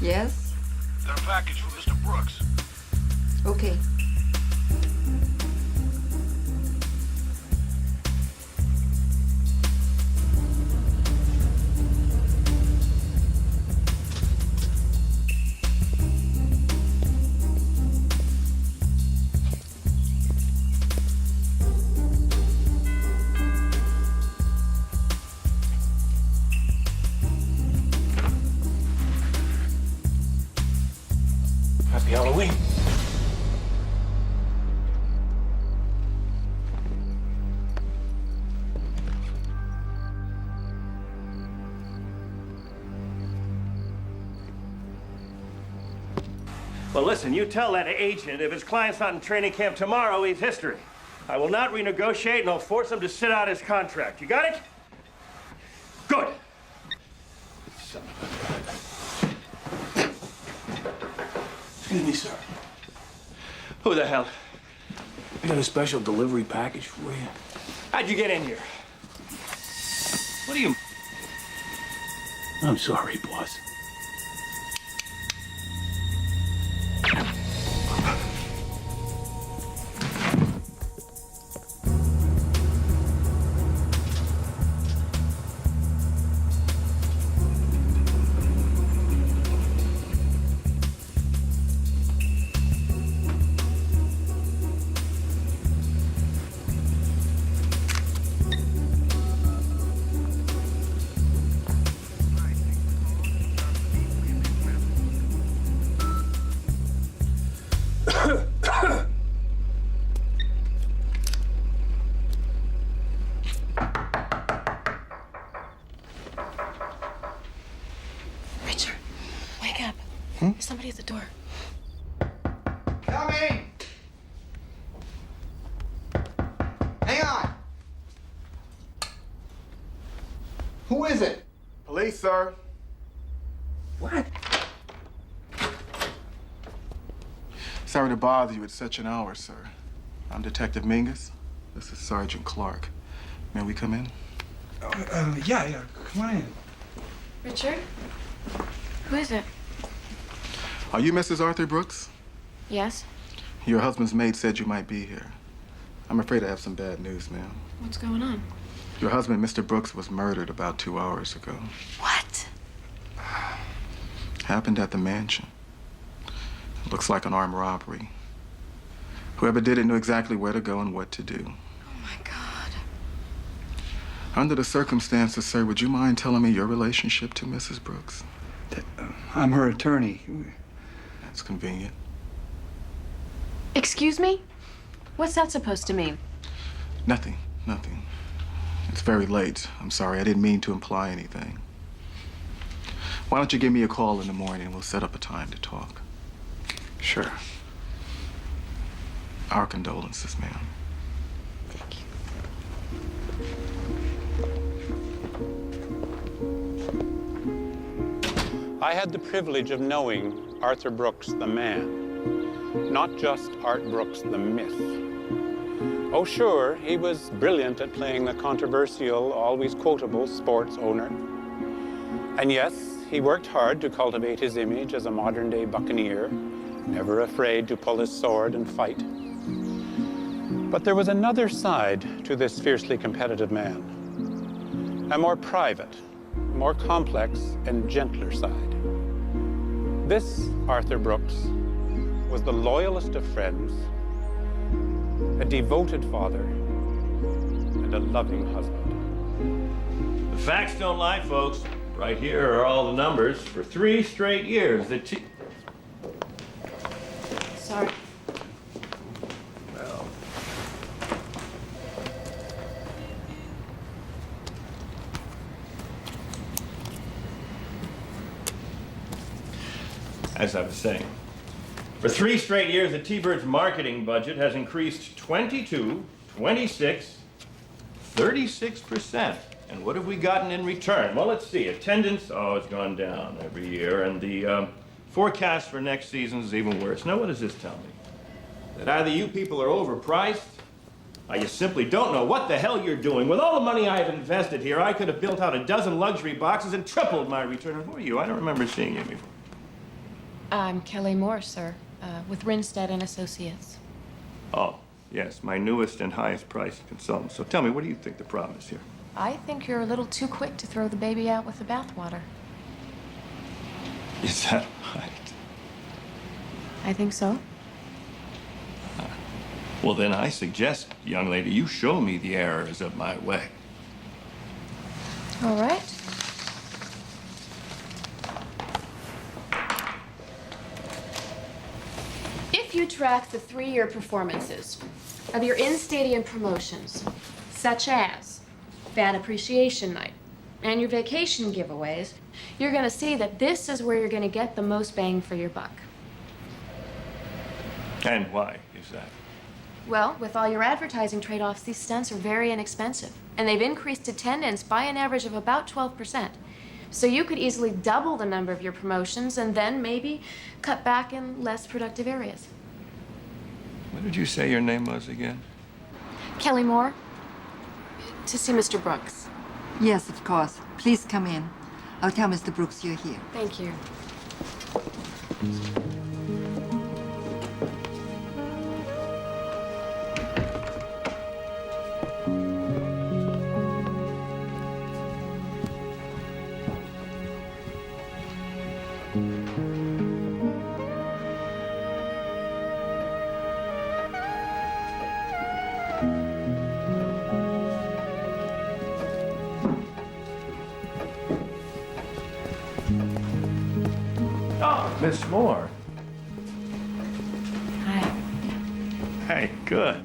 Yes? They're a package for Mr. Brooks. Okay. Happy Halloween. Well, listen, you tell that agent if his client's not in training camp tomorrow, he's history. I will not renegotiate, and I'll force him to sit out his contract. You got it? Good. Son of Excuse me, sir. a... Who the hell? We got a special delivery package for you. How'd you get in here? What do you... I'm sorry, boss. Richard, wake up. There's somebody at the door. Coming! Hang on! Who is it? Police, sir. What? Sorry to bother you at such an hour, sir. I'm Detective Mingus. This is Sergeant Clark. May we come in? Yeah, come on in. Richard? Who is it? Are you Mrs. Arthur Brooks? Yes? Your husband's maid said you might be here. I'm afraid I have some bad news, ma'am. What's going on? Your husband, Mr. Brooks, was murdered about 2 hours ago. What? Happened at the mansion. Looks like an armed robbery. Whoever did it knew exactly where to go and what to do. Oh, my God. Under the circumstances, sir, would you mind telling me your relationship to Mrs. Brooks? I'm her attorney. That's convenient. Excuse me? What's that supposed to mean? Nothing. It's very late. I'm sorry, I didn't mean to imply anything. Why don't you give me a call in the morning and we'll set up a time to talk? Sure. Our condolences, ma'am. Thank you. I had the privilege of knowing Arthur Brooks, the man, not just Art Brooks, the myth. Oh, sure, he was brilliant at playing the controversial, always quotable sports owner. And yes, he worked hard to cultivate his image as a modern-day buccaneer, never afraid to pull his sword and fight. But there was another side to this fiercely competitive man, a more private, more complex and gentler side. This Arthur Brooks was the loyalest of friends, a devoted father, and a loving husband. The facts don't lie, folks. Right here are all the numbers. For 3 straight years, Sorry. Well... As I was saying, for 3 straight years, the T-Bird's marketing budget has increased 22, 26, 36%. And what have we gotten in return? Well, let's see. Attendance, it's gone down every year. And the forecast for next season is even worse. Now, what does this tell me? That either you people are overpriced, or you simply don't know what the hell you're doing. With all the money I have invested here, I could have built out a dozen luxury boxes and tripled my return. And who are you? I don't remember seeing you before. I'm Kelly Moore, sir, with Rinstead and Associates. Oh, yes, my newest and highest priced consultant. So tell me, what do you think the problem is here? I think you're a little too quick to throw the baby out with the bathwater. Is that right? I think so. Well, then I suggest, young lady, you show me the errors of my way. All right. If you track the 3-year performances of your in-stadium promotions, such as Fan Appreciation Night and your vacation giveaways, you're going to see that this is where you're going to get the most bang for your buck. And why is that? Well, with all your advertising trade-offs, these stunts are very inexpensive, and they've increased attendance by an average of about 12%. So you could easily double the number of your promotions and then maybe cut back in less productive areas. What did you say your name was again? Kelly Moore, to see Mr. Brooks. Yes, of course. Please come in. I'll tell Mr. Brooks you're here. Thank you. Oh, Miss Moore. Hi. Hey, good.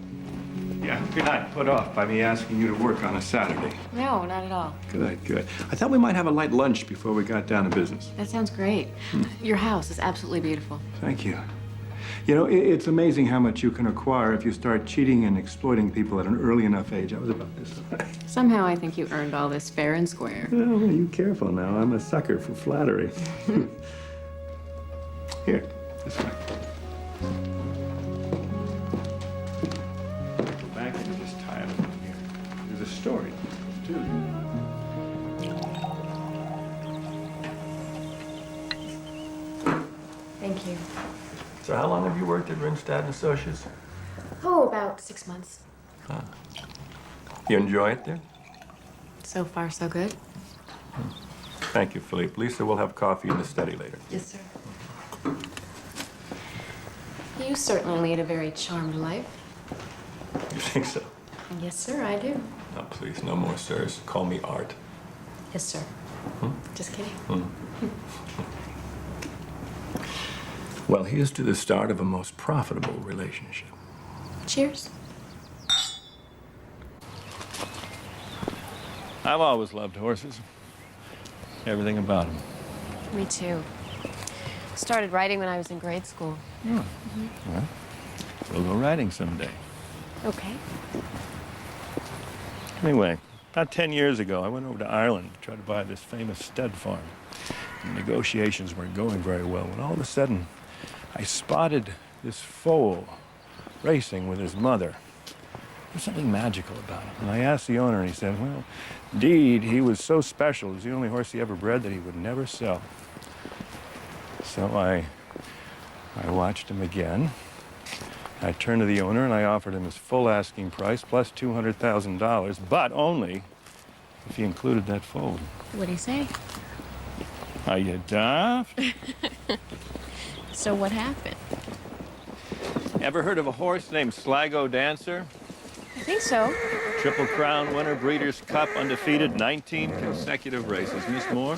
Yeah, I hope you're not put off by me asking you to work on a Saturday. No, not at all. Good, good. I thought we might have a light lunch before we got down to business. That sounds great. Your house is absolutely beautiful. Thank you. You know, it's amazing how much you can acquire if you start cheating and exploiting people at an early enough age. I was about this. Somehow I think you earned all this fair and square. Oh, you careful now. I'm a sucker for flattery. Here, this way. Go back into this tile in here. There's a story, too. Thank you. So how long have you worked at Rinstead Associates? Oh, about 6 months. You enjoy it there? So far, so good. Thank you, Philippe. Lisa, we'll have coffee in the study later. Yes, sir. You certainly lead a very charmed life. You think so? Yes, sir, I do. No, please, no more sirs. Call me Art. Yes, sir. Just kidding. Well, here's to the start of a most profitable relationship. Cheers. I've always loved horses. Everything about them. Me too. Started writing when I was in grade school. Well, we'll go riding someday. Okay. Anyway, about 10 years ago, I went over to Ireland to try to buy this famous stud farm. The negotiations weren't going very well when all of a sudden I spotted this foal racing with his mother. There's something magical about it. And I asked the owner, and he said, well, indeed, he was so special. It was the only horse he ever bred that he would never sell. So I watched him again. I turned to the owner, and I offered him his full asking price, plus $200,000, but only if he included that foal. What'd he say? Are you daft? So what happened? Ever heard of a horse named Sligo Dancer? I think so. Triple Crown winner, Breeders' Cup, undefeated, 19 consecutive races. Miss Moore,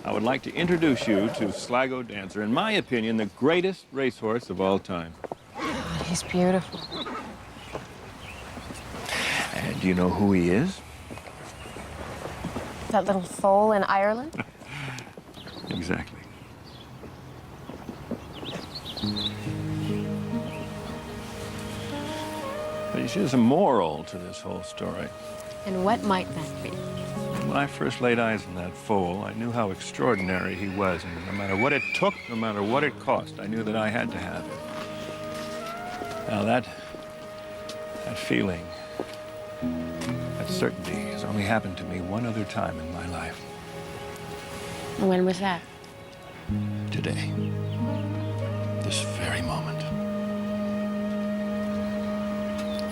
I would like to introduce you to Sligo Dancer. In my opinion, the greatest racehorse of all time. God, he's beautiful. And do you know who he is? That little foal in Ireland? Exactly. But you see, there's a moral to this whole story. And what might that be? When I first laid eyes on that foal, I knew how extraordinary he was. And no matter what it took, no matter what it cost, I knew that I had to have it. Now that feeling, that certainty has only happened to me one other time in my life. When was that? Today. This very moment.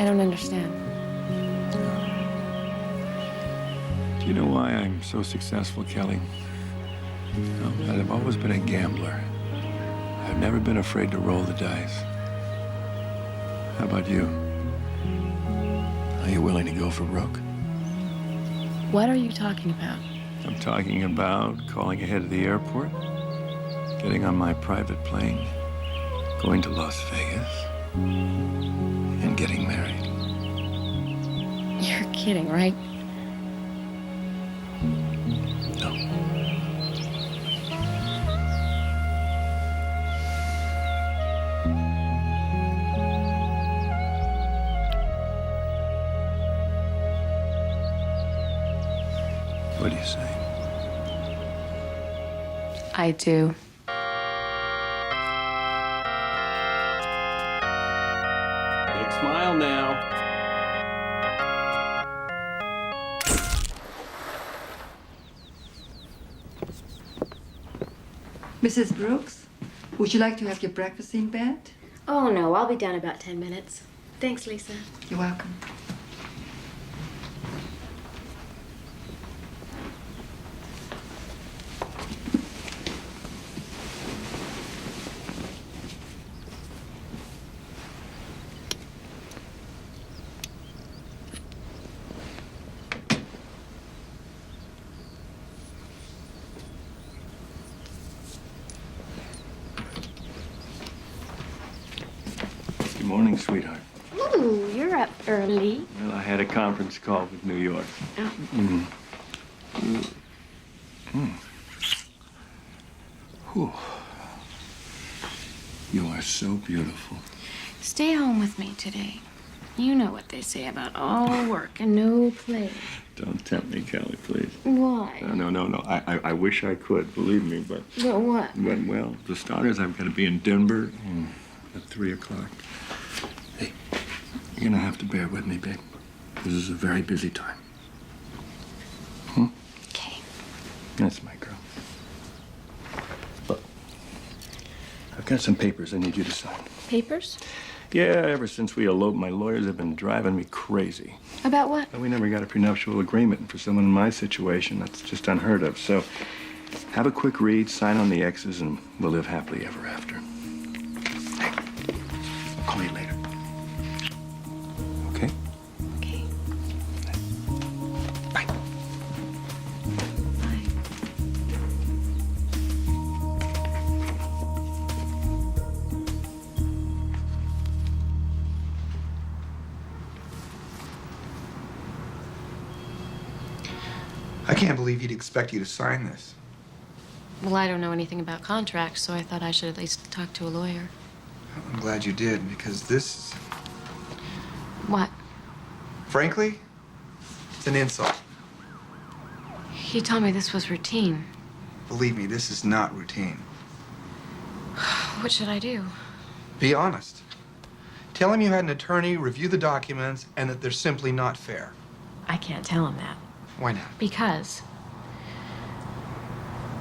I don't understand. Do you know why I'm so successful, Kelly? No, I've always been a gambler. I've never been afraid to roll the dice. How about you? Are you willing to go for broke? What are you talking about? I'm talking about calling ahead of the airport, getting on my private plane, going to Las Vegas, and getting married. You're kidding, right? No. What do you say? I do. Big smile now. Mrs. Brooks, would you like to have your breakfast in bed? Oh, no, I'll be down about 10 minutes. Thanks, Lisa. You're welcome. Good morning, sweetheart. Ooh, you're up early. Well, I had a conference call with New York. Oh. Whew. You are so beautiful. Stay home with me today. You know what they say about all work and no play. Don't tempt me, Kelly, please. Why? No. I wish I could, believe me, but What? well, for starters, I've got to be in Denver at 3 o'clock. Hey, you're gonna have to bear with me, babe. This is a very busy time. Okay. That's my girl. Look, I've got some papers I need you to sign. Papers? Yeah, ever since we eloped, my lawyers have been driving me crazy. About what? We never got a prenuptial agreement, and for someone in my situation, that's just unheard of. So, have a quick read, sign on the X's, and we'll live happily ever after. Hey, I'll call you later. Okay? Okay. Bye. Bye. I can't believe he'd expect you to sign this. Well, I don't know anything about contracts, so I thought I should at least talk to a lawyer. I'm glad you did, because this, What? frankly, it's an insult. He told me this was routine. Believe me, this is not routine. What should I do? Be honest. Tell him you had an attorney review the documents and that they're simply not fair. I can't tell him that. Why not? Because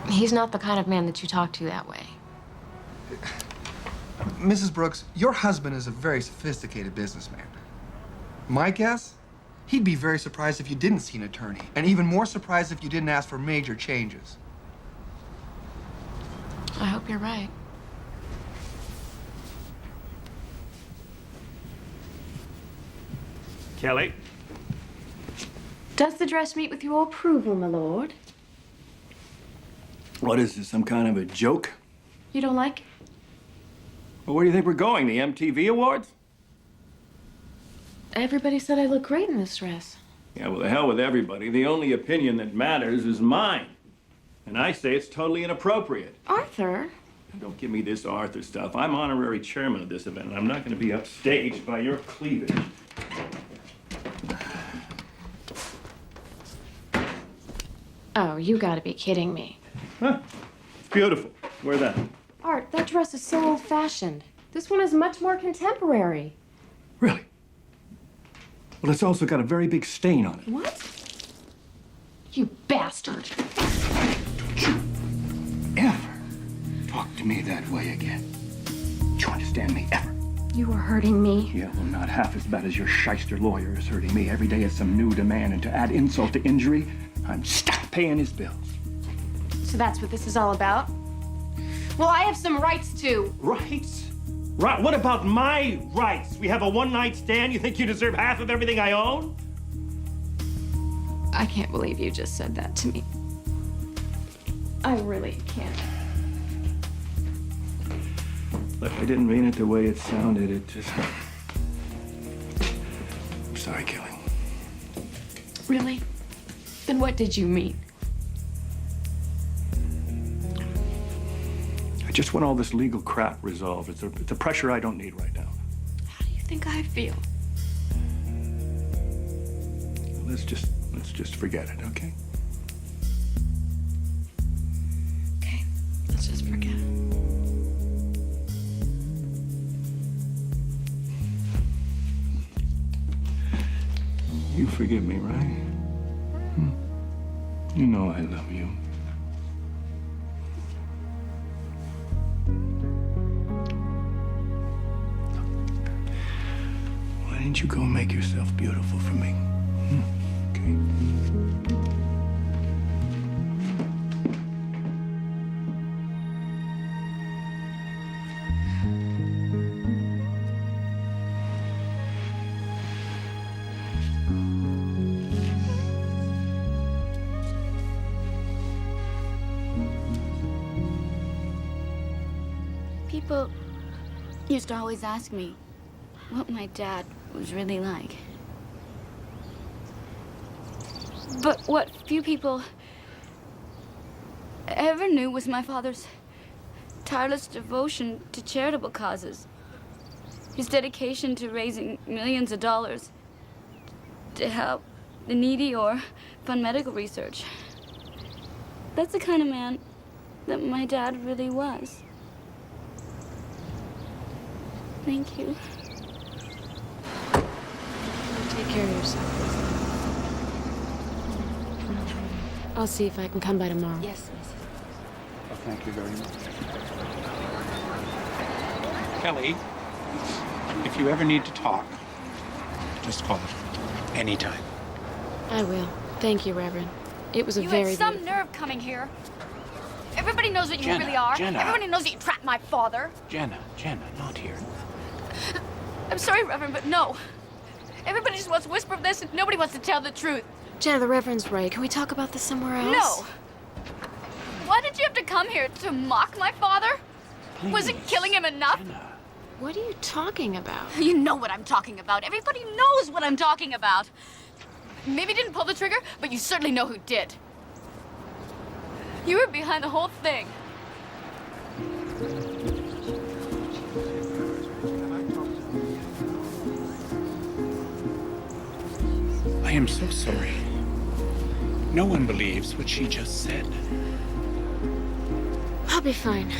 he's not the kind of man that you talk to that way. Mrs. Brooks, your husband is a very sophisticated businessman. My guess? He'd be very surprised if you didn't see an attorney, and even more surprised if you didn't ask for major changes. I hope you're right. Kelly? Does the dress meet with your approval, my lord? What is this, some kind of a joke? You don't like it? Well, where do you think we're going, the MTV Awards? Everybody said I look great in this dress. Yeah, well, the hell with everybody. The only opinion that matters is mine. And I say it's totally inappropriate. Arthur? Don't give me this Arthur stuff. I'm honorary chairman of this event, and I'm not going to be upstaged by your cleavage. Oh, you gotta be kidding me. Huh? It's beautiful. Wear that. Art, that dress is so old-fashioned. This one is much more contemporary. Really? Well, it's also got a very big stain on it. What? You bastard. Don't you ever to me that way again. Do you understand me, ever? You were hurting me. Yeah, well, not half as bad as your shyster lawyer is hurting me. Every day is some new demand, and to add insult to injury, I'm stuck paying his bills. So that's what this is all about? Well, I have some rights, too. Rights? Right. What about my rights? We have a one-night stand. You think you deserve half of everything I own? I can't believe you just said that to me. I really can't. Look, I didn't mean it the way it sounded. It just... I'm sorry, Kelly. Really? Then what did you mean? I just want all this legal crap resolved. It's a pressure I don't need right now. How do you think I feel? Let's just forget it, okay? Okay, let's just forget it. You forgive me, right? You know I love you. Why didn't you go make yourself beautiful for me? Okay. People used to always ask me what my dad was really like. But what few people ever knew was my father's tireless devotion to charitable causes, his dedication to raising millions of dollars to help the needy or fund medical research. That's the kind of man that my dad really was. Thank you. Take care of yourself. I'll see if I can come by tomorrow. Yes, Mrs. Well, thank you very much. Kelly, if you ever need to talk, just call anytime. I will. Thank you, Reverend. It was a You very had some beautiful... nerve coming here. Everybody knows what you Jenna, really are. Jenna. Everybody knows that you trapped my father. Jenna, not here. I'm sorry, Reverend, but no. Everybody just wants to whisper this and nobody wants to tell the truth. Jenna, the Reverend's right. Can we talk about this somewhere else? No. Why did you have to come here? To mock my father? Please, Wasn't killing him enough? Jenna. What are you talking about? You know what I'm talking about. Everybody knows what I'm talking about. Maybe you didn't pull the trigger, but you certainly know who did. You were behind the whole thing. I am so sorry. No one believes what she just said. I'll be fine.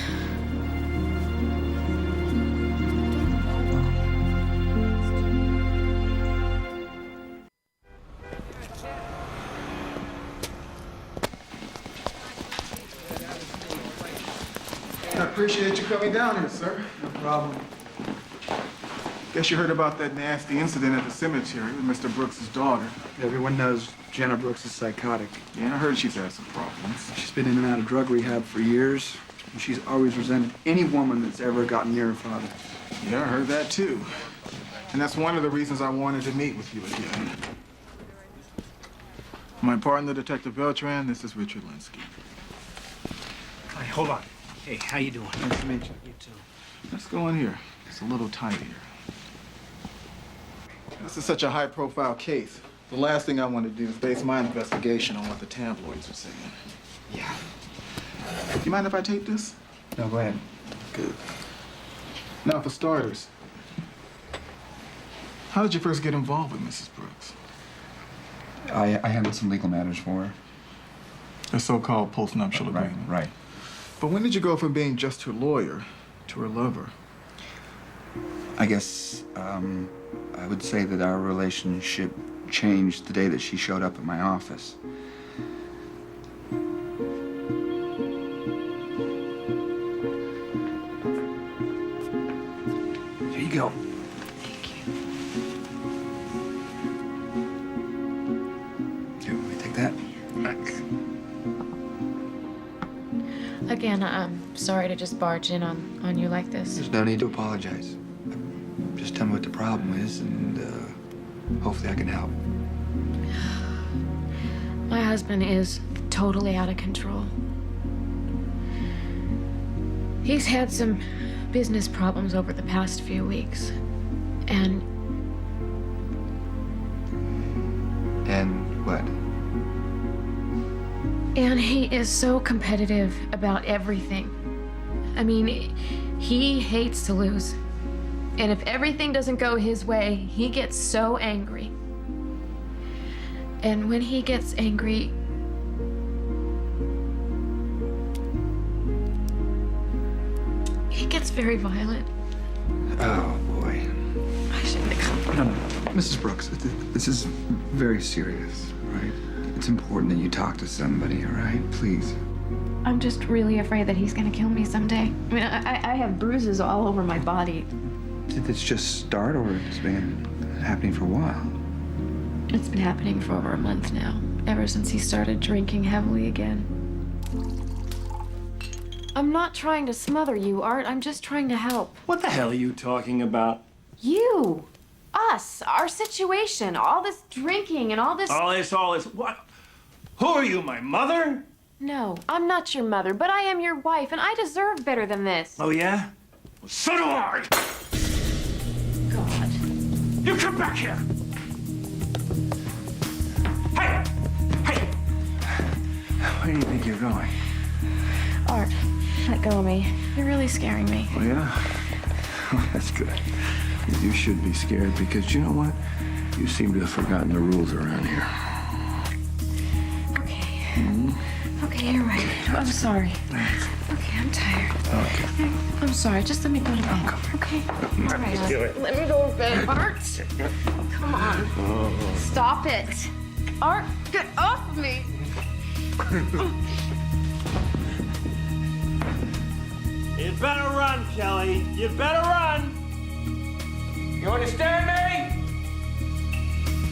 I appreciate you coming down here, sir. No problem. Guess you heard about that nasty incident at the cemetery with Mr. Brooks's daughter. Everyone knows Jenna Brooks is psychotic. Yeah, I heard she's had some problems. She's been in and out of drug rehab for years, and she's always resented any woman that's ever gotten near her father. Yeah, I heard that too. And that's one of the reasons I wanted to meet with you again. My partner, Detective Beltran, this is Richard Linsky. Hey, hold on. Hey, how you doing? Nice to meet you. You too. Let's go in here. It's a little tight here. This is such a high-profile case. The last thing I want to do is base my investigation on what the tabloids are saying. Yeah. You mind if I tape this? No, go ahead. Good. Now, for starters, how did you first get involved with Mrs. Brooks? I handled some legal matters for her. The so-called post-nuptial agreement. Right. But when did you go from being just her lawyer to her lover? I guess, I would say that our relationship changed the day that she showed up at my office. you go. Thank you. Here, let me take that. Again, I'm sorry to just barge in on you like this. There's no need to apologize. Just tell me what the problem is, and hopefully I can help. My husband is totally out of control. He's had some business problems over the past few weeks. And what? And he is so competitive about everything. I mean, he hates to lose. And if everything doesn't go his way, he gets so angry. And when he gets angry, he gets very violent. Oh, boy. I shouldn't have come. No. Mrs. Brooks, this is very serious, right? It's important that you talk to somebody, all right? Please. I'm just really afraid that he's gonna kill me someday. I mean, I have bruises all over my body. Did this just start, or it's been happening for a while? It's been happening for over a month now, ever since he started drinking heavily again. I'm not trying to smother you, Art. I'm just trying to help. What the hell are you talking about? You! Us! Our situation! All this drinking and all this... All this, what? Who are you, my mother? No, I'm not your mother, but I am your wife, and I deserve better than this. Oh, yeah? Well, so do I! God. You come back here! Hey! Hey! Where do you think you're going? Art, let go of me. You're really scaring me. Oh, yeah? Well, that's good. You should be scared because, you know what? You seem to have forgotten the rules around here. Okay. Okay, you're right. I'm sorry. Okay, I'm tired. Okay. I'm sorry. Just let me go to bed. Okay? All right, Art. Let me go to bed. Art! Come on. Stop it. Art, get off of me. You better run, Kelly. You better run. You understand me?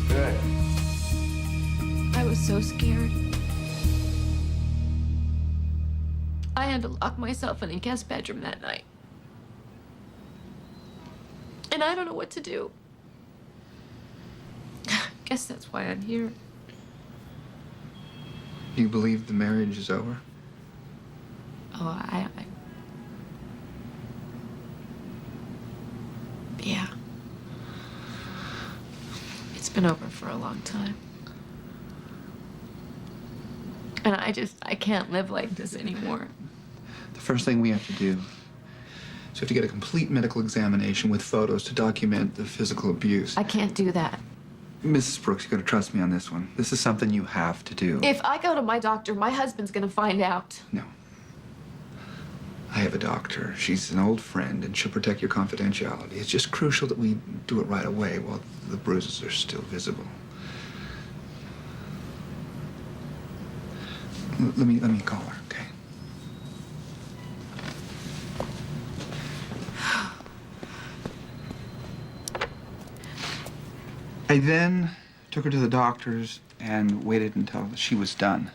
Good. I was so scared. I had to lock myself in a guest bedroom that night. And I don't know what to do. Guess that's why I'm here. You believe the marriage is over? Oh, yeah. It's been over for a long time. And I can't live like this anymore. The first thing we have to do is we have to get a complete medical examination with photos to document the physical abuse. I can't do that. Mrs. Brooks, you gotta trust me on this one. This is something you have to do. If I go to my doctor, my husband's gonna find out. No. I have a doctor. She's an old friend, and she'll protect your confidentiality. It's just crucial that we do it right away while the bruises are still visible. Let me call her, okay? I then took her to the doctor's and waited until she was done.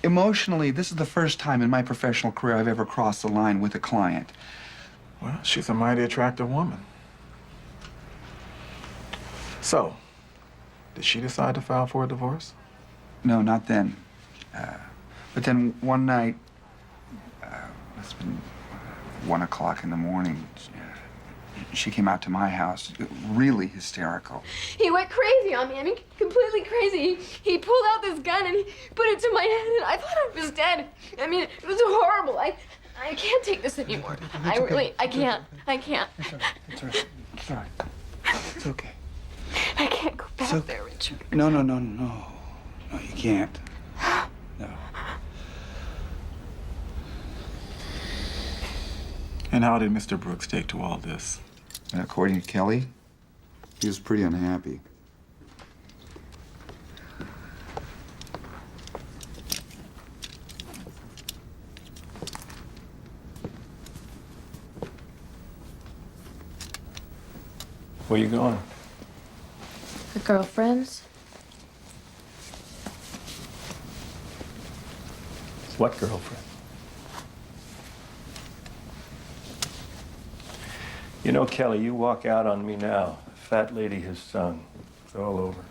Emotionally, this is the first time in my professional career I've ever crossed the line with a client. Well, she's a mighty attractive woman. So, did she decide to file for a divorce? No, not then. But then one night, it's been 1 o'clock in the morning, she came out to my house, really hysterical. He went crazy on me. I mean, completely crazy. He pulled out this gun and he put it to my head, and I thought I was dead. I mean, it was horrible. I can't take this anymore. I can't. I can't. It's all right. It's all right. It's okay. I can't go back So- there, Richard. No, you can't. No. And how did Mr. Brooks take to all this? According to Kelly, he was pretty unhappy. Where you going? The girlfriends? What girlfriend? You know, Kelly, you walk out on me now. Fat lady has sung. It's all over.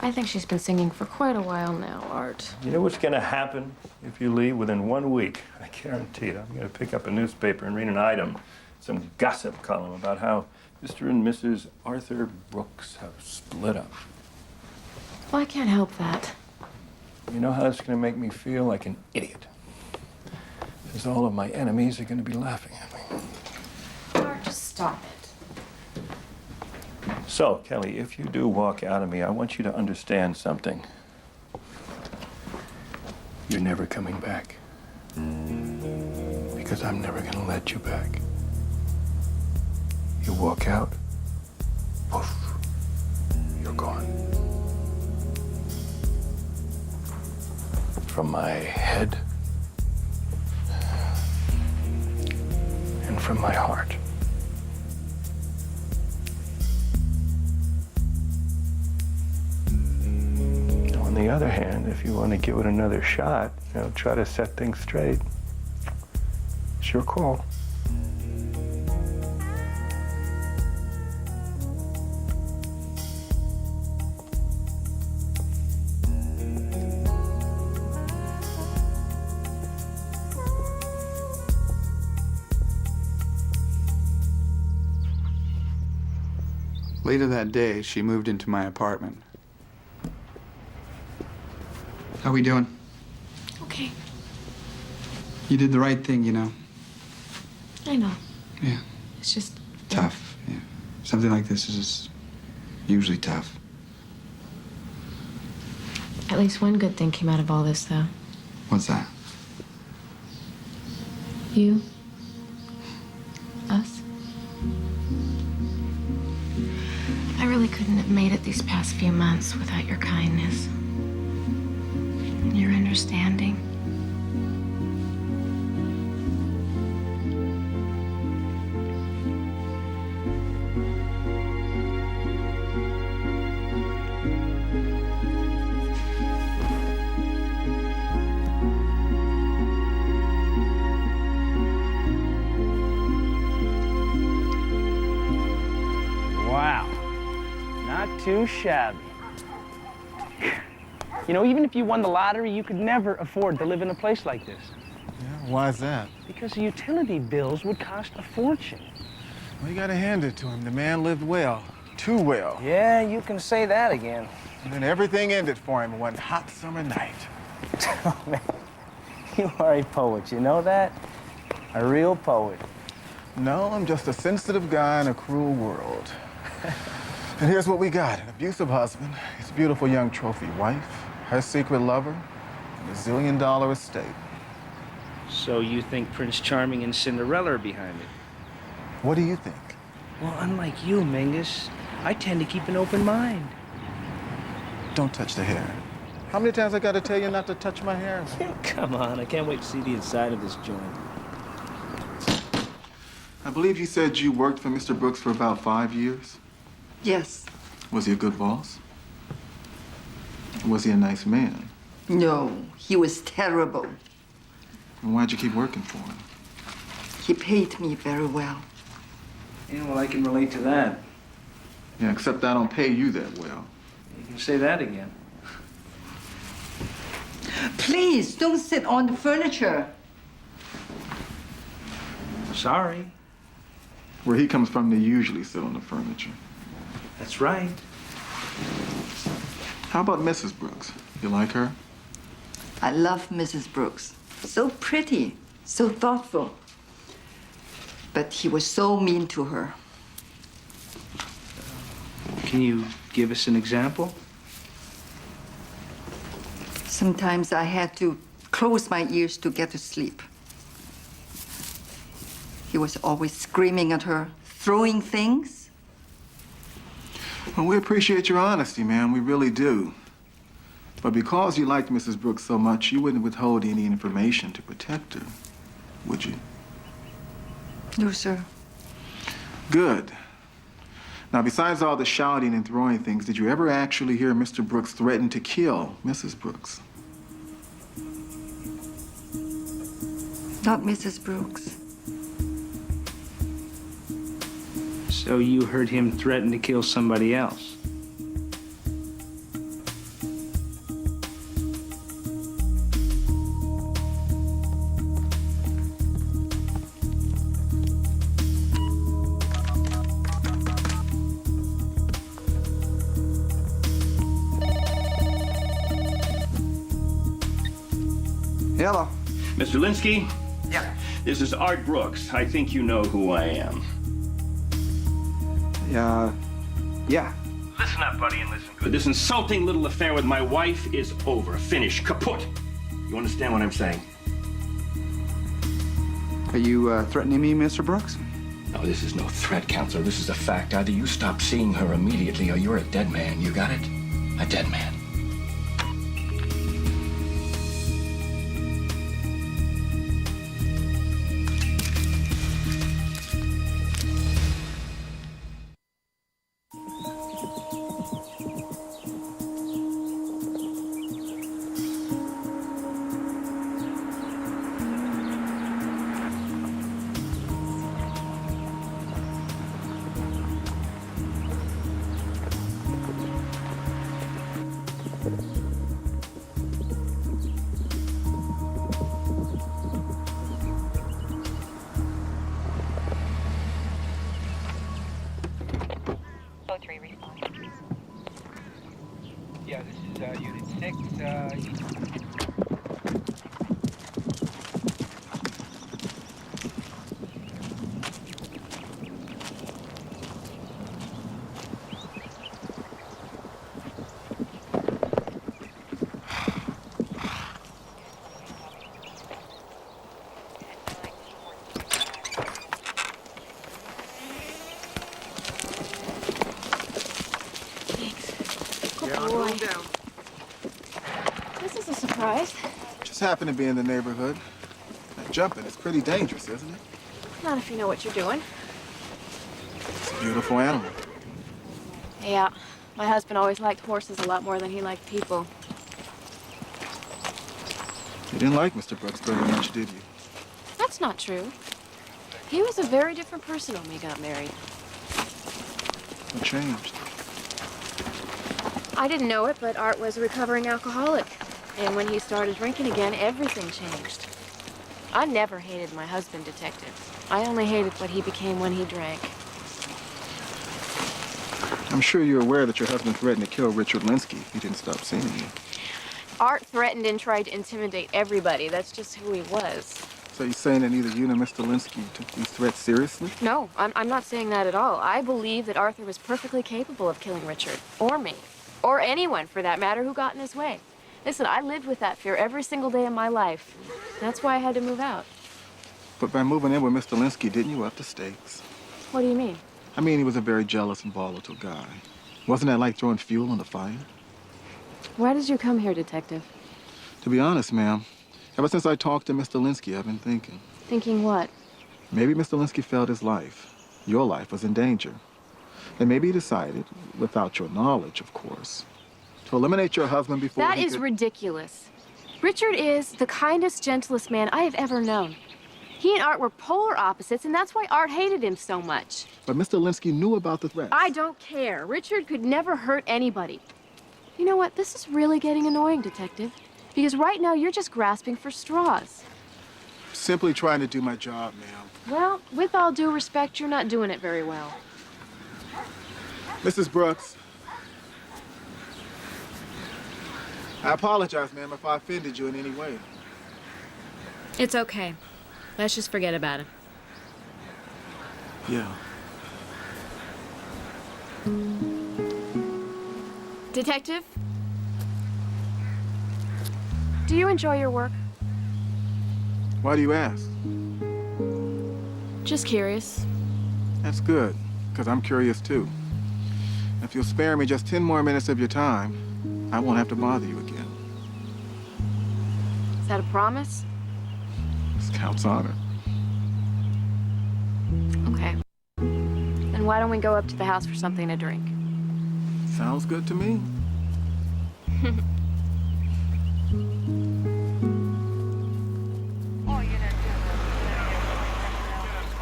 I think she's been singing for quite a while now, Art. You know what's going to happen if you leave within 1 week? I guarantee it. I'm going to pick up a newspaper and read an item, some gossip column about how Mr. and Mrs. Arthur Brooks have split up. Well, I can't help that. You know how it's going to make me feel like an idiot? Because all of my enemies are going to be laughing at me. Art, just stop it. So, Kelly, if you do walk out of me, I want you to understand something. You're never coming back. Because I'm never going to let you back. You walk out, poof, you're gone. From my head and from my heart. On the other hand, if you want to give it another shot, try to set things straight. It's your call. Later that day, she moved into my apartment. How we doing? Okay. You did the right thing, you know. I know. Yeah. It's just Tough, yeah. Something like this is usually tough. At least one good thing came out of all this, though. What's that? You. Us. I really couldn't have made it these past few months without your kindness. Your understanding. Wow. Not too shabby. You know, even if you won the lottery, you could never afford to live in a place like this. Yeah, why is that? Because the utility bills would cost a fortune. Well, you gotta hand it to him. The man lived well. Too well. Yeah, you can say that again. And then everything ended for him one hot summer night. Oh, man. You are a poet, you know that? A real poet. No, I'm just a sensitive guy in a cruel world. And here's what we got. An abusive husband, his beautiful young trophy wife, her secret lover, and a $1 zillion estate. So you think Prince Charming and Cinderella are behind it? What do you think? Well, unlike you, Mingus, I tend to keep an open mind. Don't touch the hair. How many times I gotta tell you not to touch my hair? Come on, I can't wait to see the inside of this joint. I believe you said you worked for Mr. Brooks for about 5 years. Yes. Was he a good boss? Was he a nice man? No, he was terrible. And why'd you keep working for him? He paid me very well. Yeah, well, I can relate to that. Yeah, except I don't pay you that well. You can say that again. Please, don't sit on the furniture. Sorry. Where he comes from, they usually sit on the furniture. That's right. How about Mrs. Brooks? You like her? I love Mrs. Brooks. So pretty, so thoughtful. But he was so mean to her. Can you give us an example? Sometimes I had to close my ears to get to sleep. He was always screaming at her, throwing things. Well, we appreciate your honesty, ma'am. We really do. But because you liked Mrs. Brooks so much, you wouldn't withhold any information to protect her, would you? No, sir. Good. Now, besides all the shouting and throwing things, did you ever actually hear Mr. Brooks threaten to kill Mrs. Brooks? Not Mrs. Brooks. So you heard him threaten to kill somebody else? Hello. Mr. Linsky? Yeah. This is Art Brooks. I think you know who I am. Yeah. Listen up, buddy, and listen good. This insulting little affair with my wife is over. Finished. Kaput. You understand what I'm saying? Are you threatening me, Mr. Brooks? No, this is no threat, counselor. This is a fact. Either you stop seeing her immediately or you're a dead man. You got it? A dead man. Yeah, this is Unit 6. This is a surprise. Just happened to be in the neighborhood. That jumping is pretty dangerous, isn't it? Not if you know what you're doing. It's a beautiful animal. Yeah, my husband always liked horses a lot more than he liked people. You didn't like Mr. Brooks very much, did you? That's not true. He was a very different person when we got married. What changed? I didn't know it, but Art was a recovering alcoholic. And when he started drinking again, everything changed. I never hated my husband, Detective. I only hated what he became when he drank. I'm sure you're aware that your husband threatened to kill Richard Linsky if he didn't stop seeing you. Art threatened and tried to intimidate everybody. That's just who he was. So you're saying that neither you nor Mr. Linsky took these threats seriously? No, I'm not saying that at all. I believe that Arthur was perfectly capable of killing Richard, or me, or anyone, for that matter, who got in his way. Listen, I lived with that fear every single day of my life. That's why I had to move out. But by moving in with Mr. Linsky, didn't you up the stakes? What do you mean? I mean, he was a very jealous and volatile guy. Wasn't that like throwing fuel on the fire? Why did you come here, Detective? To be honest, ma'am, ever since I talked to Mr. Linsky, I've been thinking. Thinking what? Maybe Mr. Linsky felt his life, your life, was in danger. And maybe he decided, without your knowledge, of course, to eliminate your husband before That is ridiculous. Richard is the kindest, gentlest man I have ever known. He and Art were polar opposites, and that's why Art hated him so much. But Mr. Linsky knew about the threats. I don't care. Richard could never hurt anybody. You know what? This is really getting annoying, Detective. Because right now, you're just grasping for straws. Simply trying to do my job, ma'am. Well, with all due respect, you're not doing it very well. Mrs. Brooks. I apologize, ma'am, if I offended you in any way. It's okay. Let's just forget about it. Yeah. Detective? Do you enjoy your work? Why do you ask? Just curious. That's good, because I'm curious too. If you'll spare me just 10 more minutes of your time, I won't have to bother you again. Is that a promise? This counts honor. Okay. Then why don't we go up to the house for something to drink? Sounds good to me.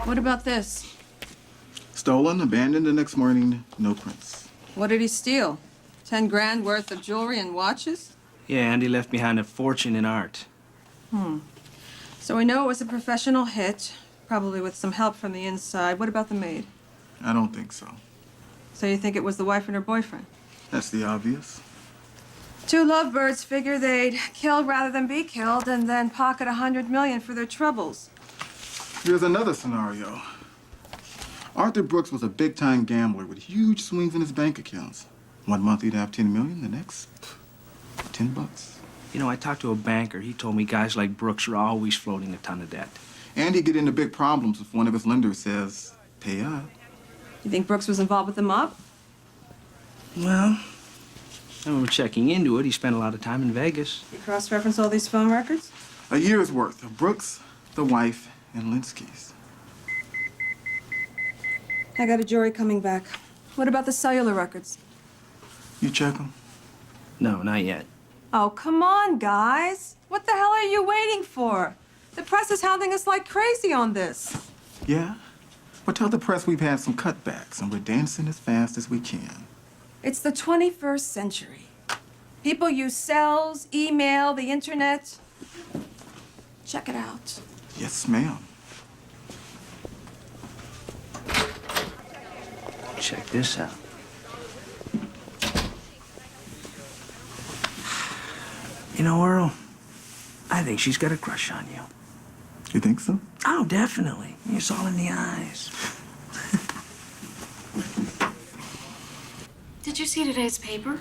What about this? Stolen, abandoned the next morning, no prints. What did he steal? 10 grand worth of jewelry and watches? Yeah, Andy left behind a fortune in art. So we know it was a professional hit, probably with some help from the inside. What about the maid? I don't think so. So you think it was the wife and her boyfriend? That's the obvious. Two lovebirds figure they'd kill rather than be killed and then pocket $100 million for their troubles. Here's another scenario. Arthur Brooks was a big-time gambler with huge swings in his bank accounts. One month he'd have 10 million, the next, $10. You know, I talked to a banker. He told me guys like Brooks are always floating a ton of debt. And he'd get into big problems if one of his lenders says, pay up. You think Brooks was involved with the mob? Well, I remember checking into it. He spent a lot of time in Vegas. You cross-reference all these phone records? A year's worth of Brooks, the wife, and Linsky's. I got a jury coming back. What about the cellular records? You check them? No, not yet. Oh, come on, guys. What the hell are you waiting for? The press is hounding us like crazy on this. Yeah? Well, tell the press we've had some cutbacks and we're dancing as fast as we can. It's the 21st century. People use cells, email, the internet. Check it out. Yes, ma'am. Check this out. You know, Earl, I think she's got a crush on you. You think so? Oh, definitely. It's all in the eyes. Did you see today's paper?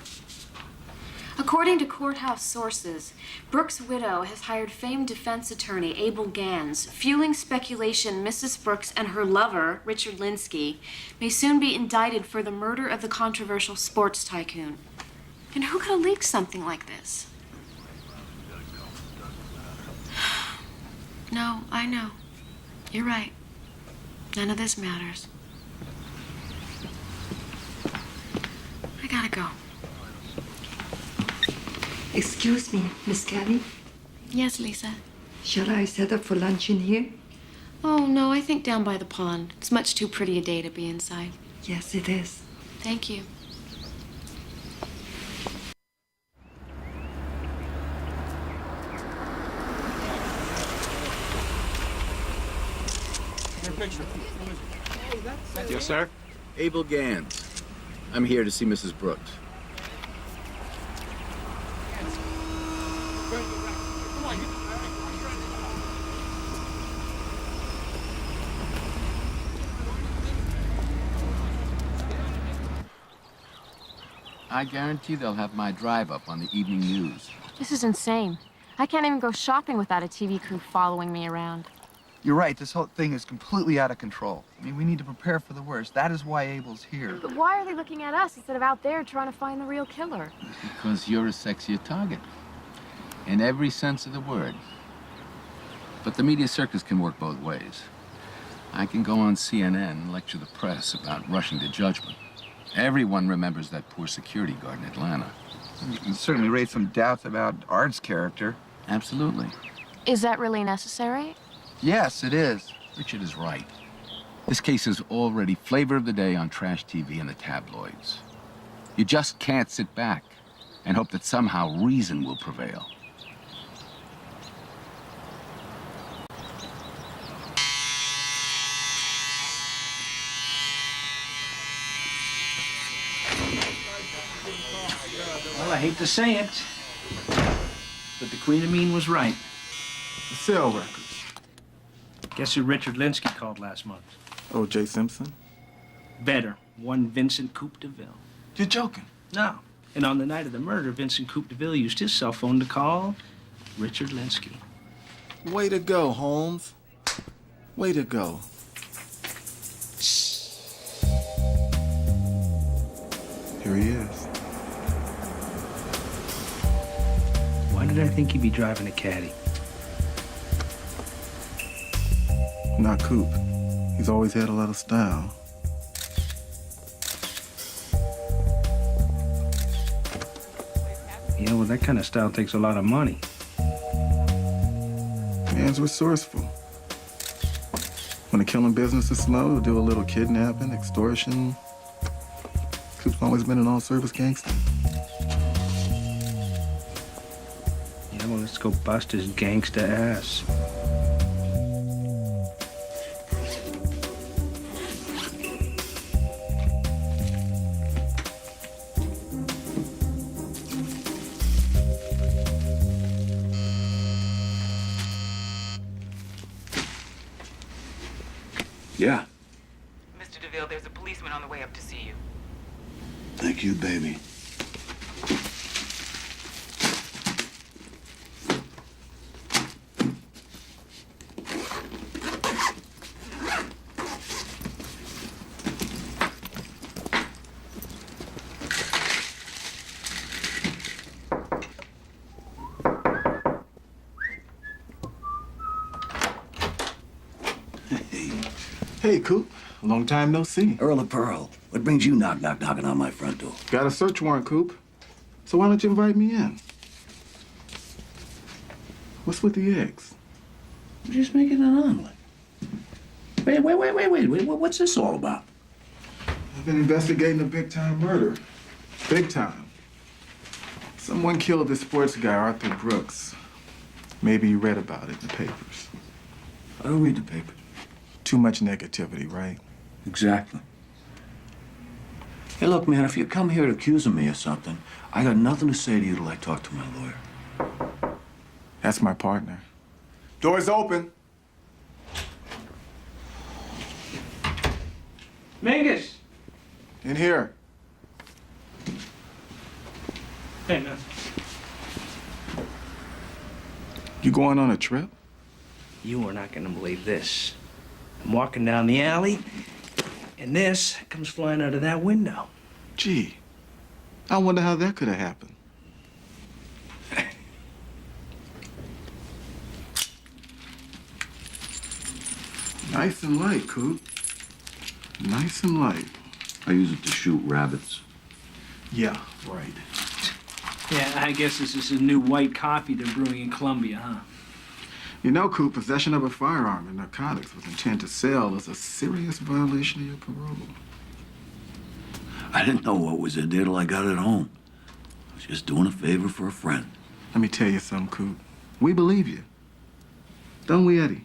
According to courthouse sources, Brooks' widow has hired famed defense attorney Abel Gans, fueling speculation Mrs. Brooks and her lover, Richard Linsky, may soon be indicted for the murder of the controversial sports tycoon. And who could have leaked something like this? No, I know. You're right. None of this matters. I gotta go. Excuse me, Miss Kelly. Yes, Lisa. Shall I set up for lunch in here? Oh, no, I think down by the pond. It's much too pretty a day to be inside. Yes, it is. Thank you. Yes, sir? Abel Gans. I'm here to see Mrs. Brooks. I guarantee they'll have my drive up on the evening news. This is insane. I can't even go shopping without a TV crew following me around. You're right, this whole thing is completely out of control. I mean, we need to prepare for the worst. That is why Abel's here. But why are they looking at us instead of out there trying to find the real killer? Because you're a sexier target. In every sense of the word. But the media circus can work both ways. I can go on CNN and lecture the press about rushing to judgment. Everyone remembers that poor security guard in Atlanta. You can certainly raise some doubts about Art's character. Absolutely. Is that really necessary? Yes, it is. Richard is right. This case is already flavor of the day on trash TV and the tabloids. You just can't sit back and hope that somehow reason will prevail. Well, I hate to say it, but the Queen of Mean was right. The sale records. Guess who Richard Linsky called last month? O.J. Simpson. Better. One Vincent Coupe de Ville. You're joking. No. And on the night of the murder, Vincent Coupe de Ville used his cell phone to call Richard Linsky. Way to go, Holmes. Way to go. Here he is. Why did I think he'd be driving a caddy? Not Coop. He's always had a lot of style. Yeah, well, that kind of style takes a lot of money. Man's resourceful. When the killing business is slow, he'll do a little kidnapping, extortion. Coop's always been an all-service gangster. Yeah, well, let's go bust his gangsta ass. Yeah. Mr. DeVille, there's a policeman on the way up to see you. Thank you, baby. Hey, Coop. Long time no see. Earl of Pearl, what brings you knocking on my front door? Got a search warrant, Coop. So why don't you invite me in? What's with the eggs? I'm just making an omelet. Wait. What's this all about? I've been investigating a big-time murder. Big time. Someone killed this sports guy, Arthur Brooks. Maybe you read about it in the papers. I don't read the papers. Too much negativity, right? Exactly. Hey, look, man, if you come here accusing me of something, I got nothing to say to you till I talk to my lawyer. That's my partner. Door's open. Mingus! In here. Hey, man. You going on a trip? You are not gonna believe this. I'm walking down the alley, and this comes flying out of that window. Gee, I wonder how that could have happened. Nice and light, Coop. Nice and light. I use it to shoot rabbits. Yeah, right. Yeah, I guess this is a new white coffee they're brewing in Colombia, huh? You know, Coop, possession of a firearm and narcotics with intent to sell is a serious violation of your parole. I didn't know what was in there till I got it home. I was just doing a favor for a friend. Let me tell you something, Coop. We believe you. Don't we, Eddie?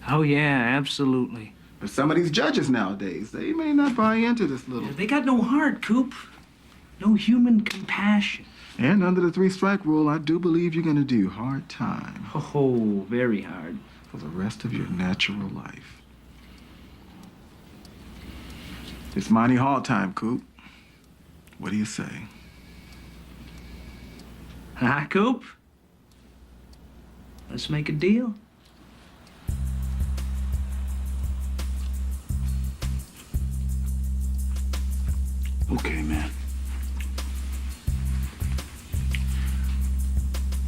Oh, yeah, absolutely. But some of these judges nowadays, they may not buy into this little... They got no heart, Coop. No human compassion. And under the three-strike rule, I do believe you're gonna do hard time. Oh, very hard. For the rest of your natural life. It's Monty Hall time, Coop. What do you say? Huh, Coop? Let's make a deal. Okay, man.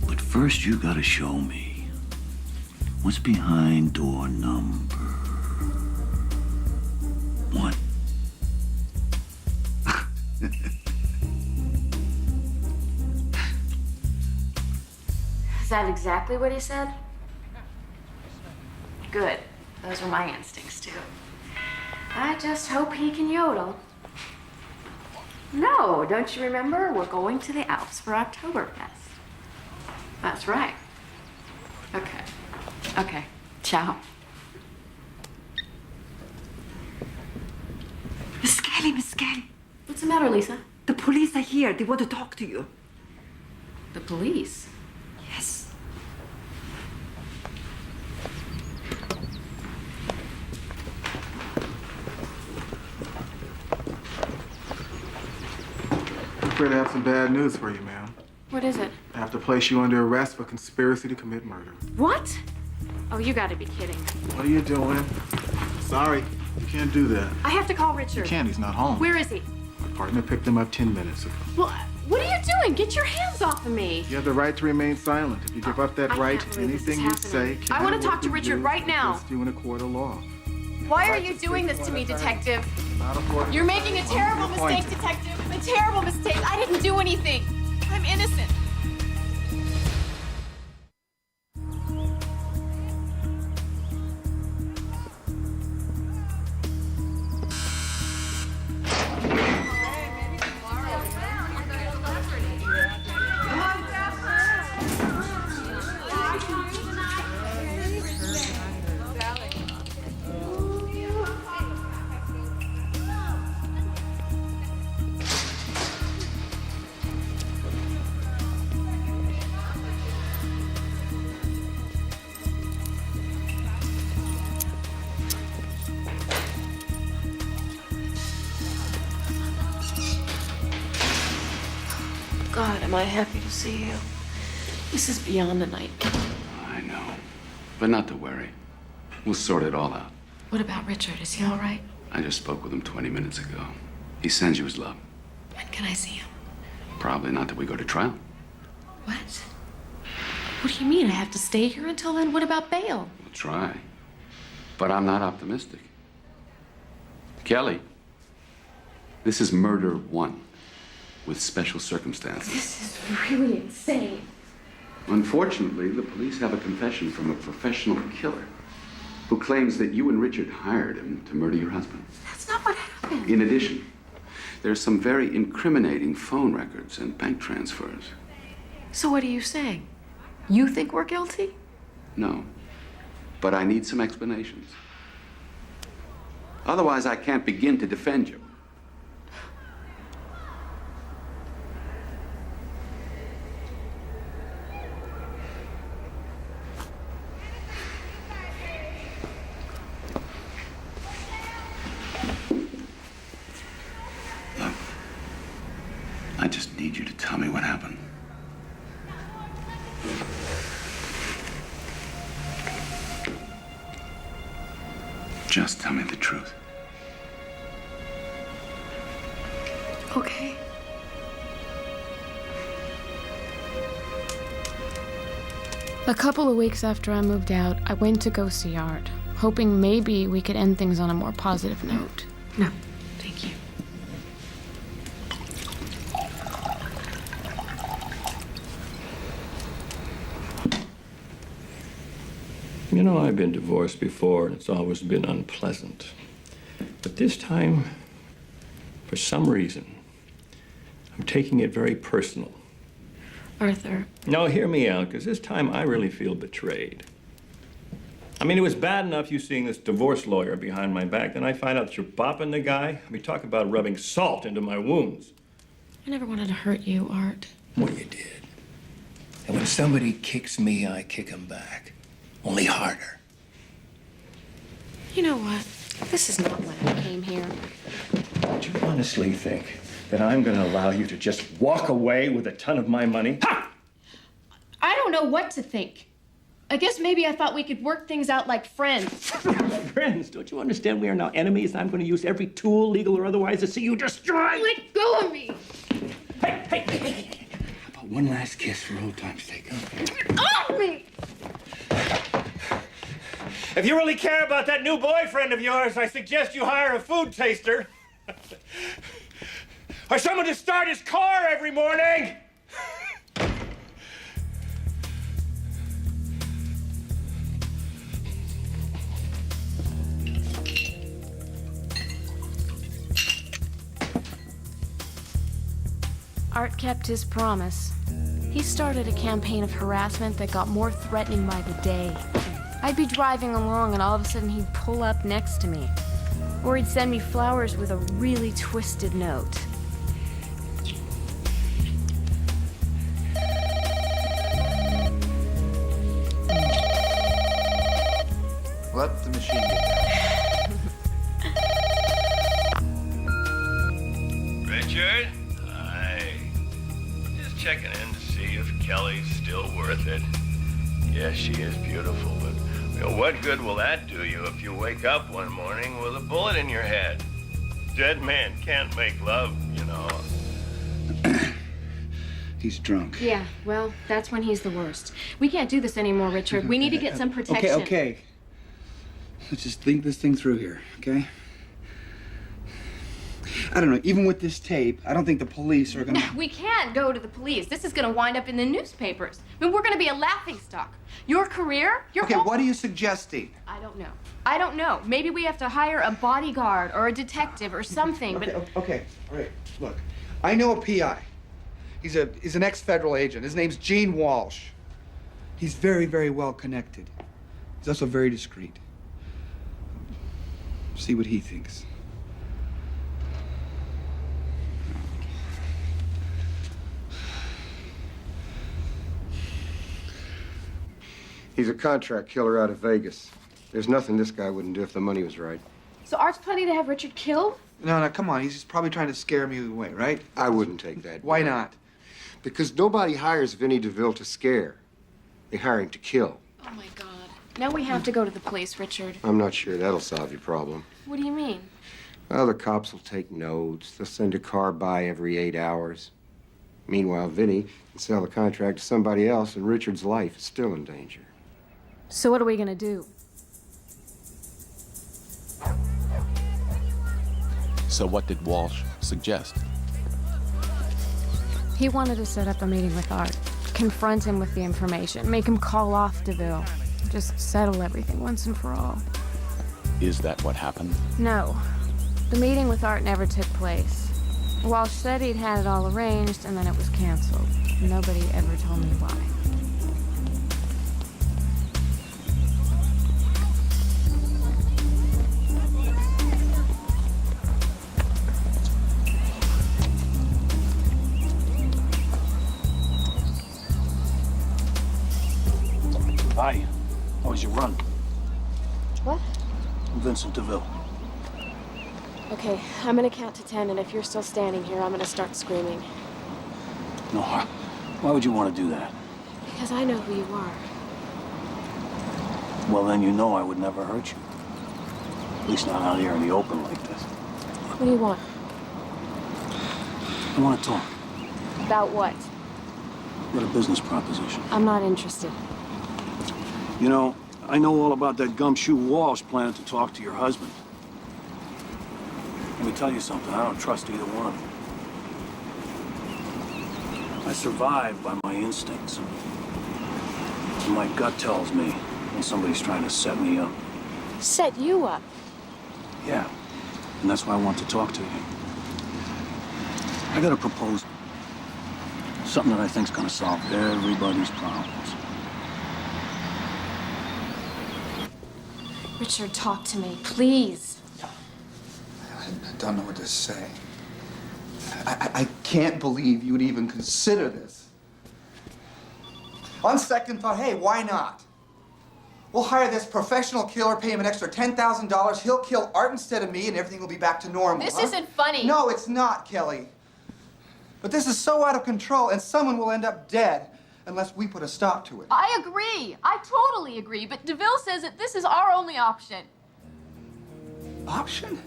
But first, you gotta show me what's behind door number 1. Is that exactly what he said? Good. Those were my instincts, too. I just hope he can yodel. No, don't you remember? We're going to the Alps for Oktoberfest. That's right. Okay. Okay. Ciao. Miss Kelly. What's the matter, Lisa? The police are here. They want to talk to you. The police? Yes. I'm afraid I have some bad news for you, ma'am. What is it? I have to place you under arrest for conspiracy to commit murder. What? Oh, you gotta be kidding me. What are you doing? Sorry, you can't do that. I have to call Richard. You can't, he's not home. Where is he? My partner picked him up 10 minutes ago. Well, what are you doing? Get your hands off of me. You have the right to remain silent. If you give up that I right, can't believe this is anything you say happening. I want to talk to Richard right now. Against you in a court of law. Why are you doing this to me, detective? Not according You're to making a law. terrible You're mistake, appointed. detective. terrible mistake. I didn't do anything. I'm innocent. God, am I happy to see you. This is beyond a night. I know. But not to worry. We'll sort it all out. What about Richard? Is he all right? I just spoke with him 20 minutes ago. He sends you his love. When can I see him? Probably not till we go to trial. What? What do you mean? I have to stay here until then? What about bail? We'll try. But I'm not optimistic. Kelly, this is murder 1 with special circumstances. This is really insane. Unfortunately, the police have a confession from a professional killer who claims that you and Richard hired him to murder your husband. That's not what happened. In addition, there's some very incriminating phone records and bank transfers. So what are you saying? You think we're guilty? No, but I need some explanations. Otherwise, I can't begin to defend you. Look, I just need you to tell me what happened. Just tell me the truth. Okay. A couple of weeks after I moved out, I went to go see Art, hoping maybe we could end things on a more positive note. No, thank you. You know, I've been divorced before, and it's always been unpleasant. But this time, for some reason, I'm taking it very personal. Arthur. No, hear me out, because this time I really feel betrayed. I mean, it was bad enough you seeing this divorce lawyer behind my back, then I find out that you're bopping the guy. I mean, talk about rubbing salt into my wounds. I never wanted to hurt you, Art. Well, you did. And when somebody kicks me, I kick him back. Only harder. You know what? This is not why I came here. Do you honestly think that I'm going to allow you to just walk away with a ton of my money? Ha! I don't know what to think. I guess maybe I thought we could work things out like friends. Friends, don't you understand we are now enemies and I'm going to use every tool, legal or otherwise, to see you destroyed? Let go of me! Hey! How about one last kiss for old time's sake, huh? Let go of me! If you really care about that new boyfriend of yours, I suggest you hire a food taster. Or someone to start his car every morning. Art kept his promise. He started a campaign of harassment that got more threatening by the day. I'd be driving along and all of a sudden he'd pull up next to me. Or he'd send me flowers with a really twisted note. Let the machine get Richard? Hi. Just checking in to see if Kelly's still worth it. Yes, she is beautiful, but you know, what good will that do you if you wake up one morning with a bullet in your head? Dead man can't make love, you know. He's drunk. Yeah, well, that's when he's the worst. We can't do this anymore, Richard. We need to get some protection. Okay. Let's just think this thing through here, okay? I don't know, even with this tape, I don't think the police are gonna... We can't go to the police. This is gonna wind up in the newspapers. I mean, we're gonna be a laughingstock. Your career, your Okay, whole... what are you suggesting? I don't know. I don't know. Maybe we have to hire a bodyguard or a detective or something, Okay, but... okay, all right, look. I know a PI. He's an ex-federal agent. His name's Gene Walsh. He's very, very well connected. He's also very discreet. See what he thinks. He's a contract killer out of Vegas. There's nothing this guy wouldn't do if the money was right. So Art's planning to have Richard killed? No, come on. He's just probably trying to scare me away, right? I wouldn't take that. Why not? Because nobody hires Vinnie DeVille to scare. They hire him to kill. Oh, my God. Now we have to go to the police, Richard. I'm not sure that'll solve your problem. What do you mean? Well, the cops will take notes. They'll send a car by every 8 hours. Meanwhile, Vinnie can sell the contract to somebody else, and Richard's life is still in danger. So what are we gonna do? So what did Walsh suggest? He wanted to set up a meeting with Art, confront him with the information, make him call off DeVille, just settle everything once and for all. Is that what happened? No, the meeting with Art never took place. Walsh said he'd had it all arranged, and then it was canceled. Nobody ever told me why. Hi. How was your run? What? I'm Vincent DeVille. Okay, I'm gonna count to 10, and if you're still standing here, I'm gonna start screaming. No, why would you want to do that? Because I know who you are. Well, then you know I would never hurt you. At least not out here in the open like this. What do you want? I want to talk. About what? Got a business proposition. I'm not interested. You know, I know all about that gumshoe Walsh planning to talk to your husband. Let me tell you something, I don't trust either one of them. I survive by my instincts. And my gut tells me when somebody's trying to set me up. Set you up? Yeah, and that's why I want to talk to you. I got a proposal. Something that I think's gonna solve everybody's problems. Richard, talk to me, please. I don't know what to say. I can't believe you would even consider this. On second thought, hey, why not? We'll hire this professional killer, pay him an extra $10,000. He'll kill Art instead of me, and everything will be back to normal. This isn't funny. No, it's not, Kelly. But this is so out of control, and someone will end up dead unless we put a stop to it. I agree. I totally agree. But DeVille says that this is our only option. Option?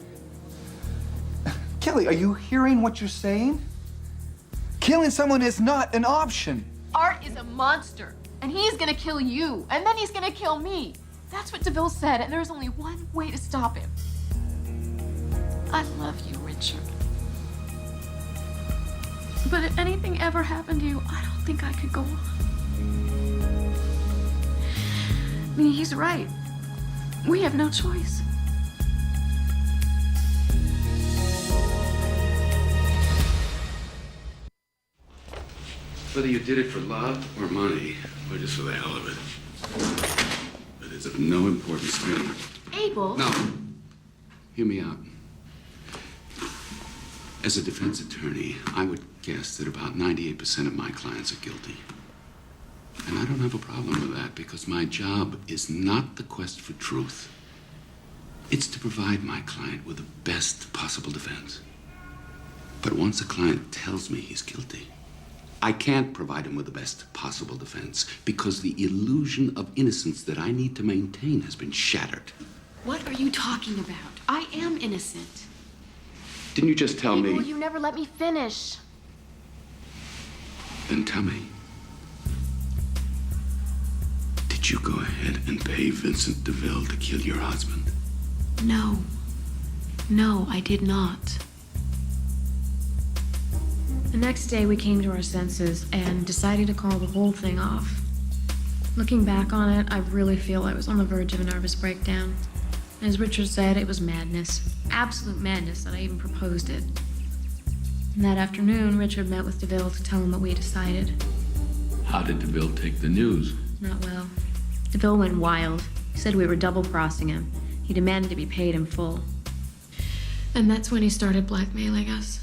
Kelly, are you hearing what you're saying? Killing someone is not an option. Art is a monster, and he's gonna kill you, and then he's gonna kill me. That's what DeVille said, and there's only one way to stop him. I love you, Richard. But if anything ever happened to you, I don't think I could go on. I mean, he's right. We have no choice. Whether you did it for love or money, or just for the hell of it. But it's of no importance to me. Abel? No. Hear me out. As a defense attorney, I would guess that about 98% of my clients are guilty. And I don't have a problem with that because my job is not the quest for truth. It's to provide my client with the best possible defense. But once a client tells me he's guilty, I can't provide him with the best possible defense because the illusion of innocence that I need to maintain has been shattered. What are you talking about? I am innocent. Didn't you just tell Abel, me? you never let me finish. Then tell me. Did you go ahead and pay Vincent DeVille to kill your husband? No. No, I did not. The next day, we came to our senses and decided to call the whole thing off. Looking back on it, I really feel I was on the verge of a nervous breakdown. As Richard said, it was madness. Absolute madness that I even proposed it. And that afternoon, Richard met with DeVille to tell him what we decided. How did DeVille take the news? Not well. DeVille went wild. He said we were double-crossing him. He demanded to be paid in full. And that's when he started blackmailing us.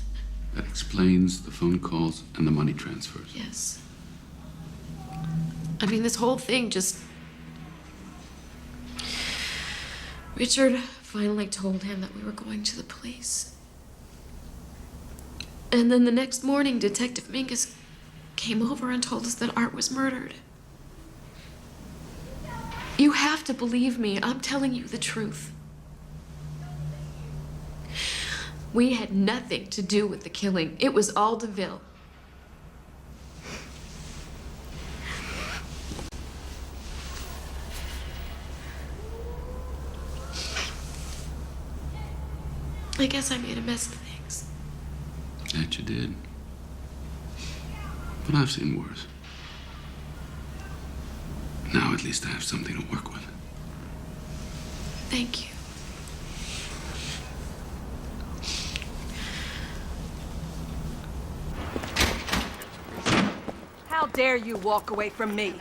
That explains the phone calls and the money transfers. Yes. I mean, this whole thing just... Richard finally told him that we were going to the police. And then the next morning, Detective Mingus came over and told us that Art was murdered. You have to believe me. I'm telling you the truth. We had nothing to do with the killing. It was all DeVille. I guess I made a mess of things. That you did. But I've seen worse. Now at least I have something to work with. Thank you. How dare you walk away from me?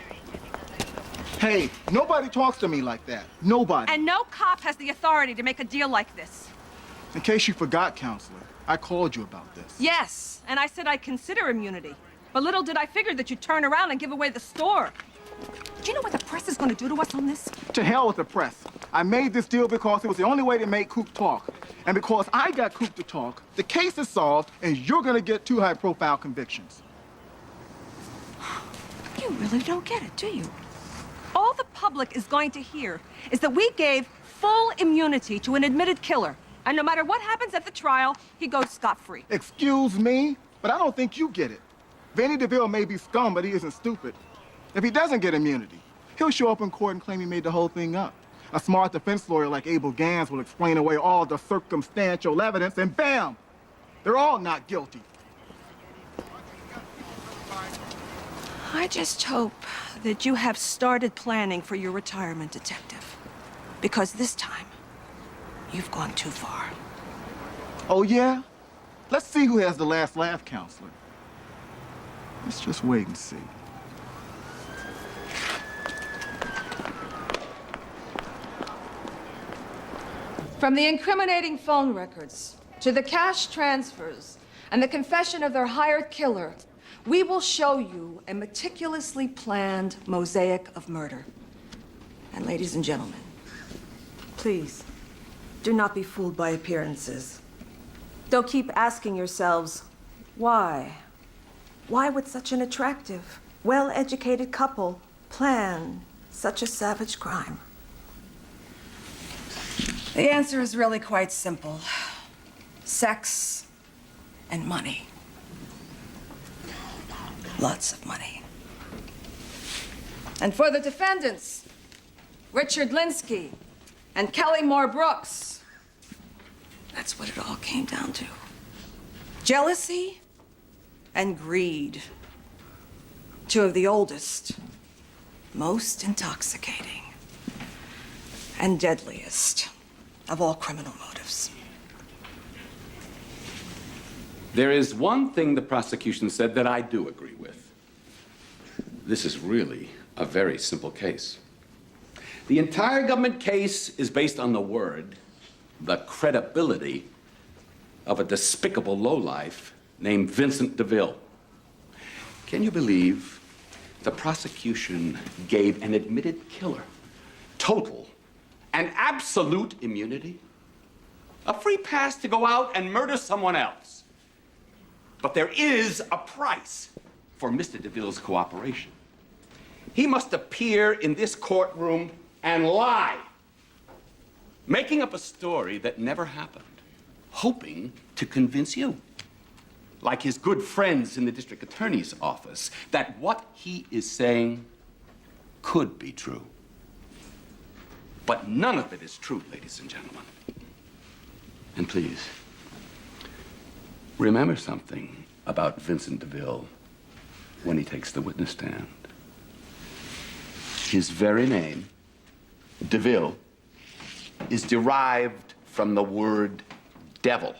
Hey, nobody talks to me like that. Nobody. And no cop has the authority to make a deal like this. In case you forgot, Counselor, I called you about this. Yes, and I said I'd consider immunity. But little did I figure that you'd turn around and give away the store. Do you know what the press is going to do to us on this? To hell with the press. I made this deal because it was the only way to make Coop talk. And because I got Coop to talk, the case is solved, and you're going to get 2 high-profile convictions. You really don't get it, do you? All the public is going to hear is that we gave full immunity to an admitted killer. And no matter what happens at the trial, he goes scot-free. Excuse me, but I don't think you get it. Vanny DeVille may be scum, but he isn't stupid. If he doesn't get immunity, he'll show up in court and claim he made the whole thing up. A smart defense lawyer like Abel Gans will explain away all the circumstantial evidence, and bam! They're all not guilty. I just hope that you have started planning for your retirement, Detective. Because this time, you've gone too far. Oh, yeah? Let's see who has the last laugh, Counselor. Let's just wait and see. From the incriminating phone records to the cash transfers and the confession of their hired killer, we will show you a meticulously planned mosaic of murder. And ladies and gentlemen, please, do not be fooled by appearances. Don't keep asking yourselves, why? Why would such an attractive, well-educated couple plan such a savage crime? The answer is really quite simple. Sex and money. Lots of money. And for the defendants, Richard Linsky and Kelly Moore Brooks, that's what it all came down to. Jealousy and greed. 2 of the oldest, most intoxicating, and deadliest of all criminal motives. There is one thing the prosecution said that I do agree with. This is really a very simple case. The entire government case is based on the word, the credibility of a despicable lowlife named Vincent DeVille. Can you believe the prosecution gave an admitted killer total and absolute immunity? A free pass to go out and murder someone else. But there is a price for Mr. DeVille's cooperation. He must appear in this courtroom and lie, making up a story that never happened, hoping to convince you, like his good friends in the district attorney's office, that what he is saying could be true. But none of it is true, ladies and gentlemen. And please, remember something. about Vincent DeVille when he takes the witness stand. His very name, DeVille, is derived from the word devil.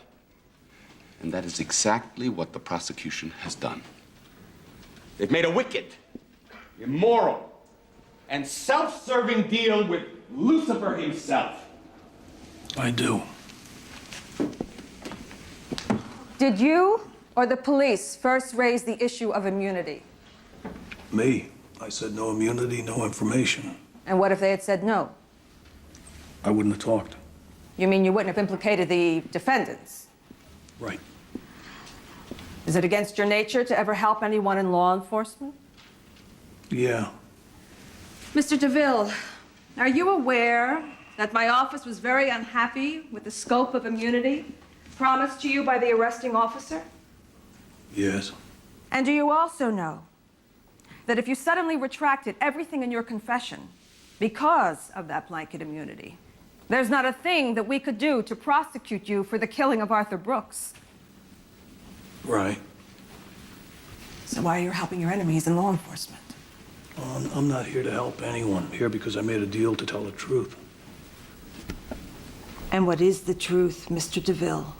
And that is exactly what the prosecution has done. They've made a wicked, immoral, and self-serving deal with Lucifer himself. I do. Did you or the police first raise the issue of immunity? Me. I said no immunity, no information. And what if they had said no? I wouldn't have talked. You mean you wouldn't have implicated the defendants? Right. Is it against your nature to ever help anyone in law enforcement? Yeah. Mr. DeVille, are you aware that my office was very unhappy with the scope of immunity promised to you by the arresting officer? Yes. And do you also know that if you suddenly retracted everything in your confession because of that blanket immunity, there's not a thing that we could do to prosecute you for the killing of Arthur Brooks? Right. So why are you helping your enemies in law enforcement? I'm not here to help anyone. I'm here because I made a deal to tell the truth. And what is the truth, Mr. DeVille?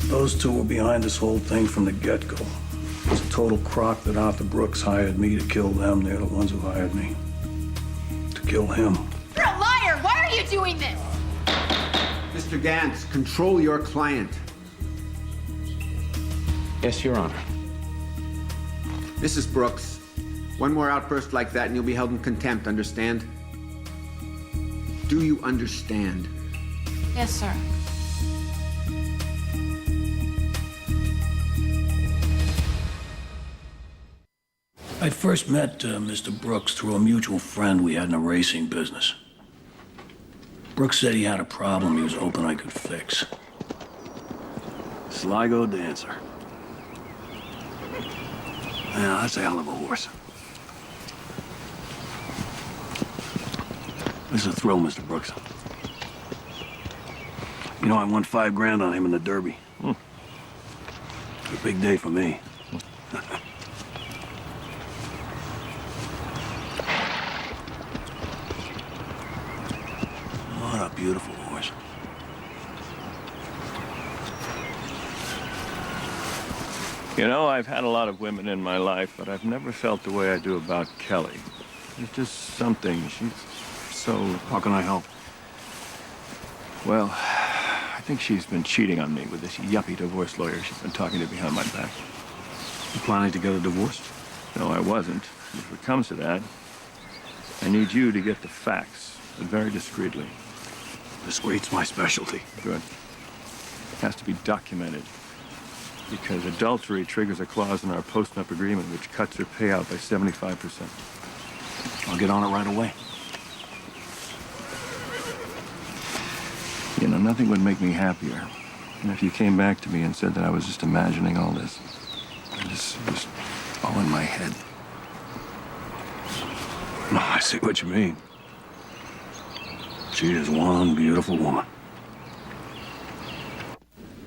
Those two were behind this whole thing from the get-go. It's a total crock that Arthur Brooks hired me to kill them. They're the ones who hired me to kill him. You're a liar! Why are you doing this? Mr. Gantz, control your client. Yes, Your Honor. Mrs. Brooks, one more outburst like that and you'll be held in contempt, understand? Do you understand? Yes, sir. I first met Mr. Brooks through a mutual friend we had in a racing business. Brooks said he had a problem he was hoping I could fix. Sligo Dancer. Yeah, that's a hell of a horse. This is a thrill, Mr. Brooks. You know, I won $5 grand on him in the Derby. It's a big day for me. What a beautiful horse. You know, I've had a lot of women in my life, but I've never felt the way I do about Kelly. There's just something. She's so... How can I help? Well, I think she's been cheating on me with this yuppie divorce lawyer she's been talking to behind my back. You planning to get a divorce? No, I wasn't. If it comes to that, I need you to get the facts, but very discreetly. Discreet's my specialty. Good. It has to be documented. Because adultery triggers a clause in our post-nup agreement which cuts her payout by 75%. I'll get on it right away. You know, nothing would make me happier than if you came back to me and said that I was just imagining all this. Just all in my head. No, I see what you mean. She is one beautiful woman.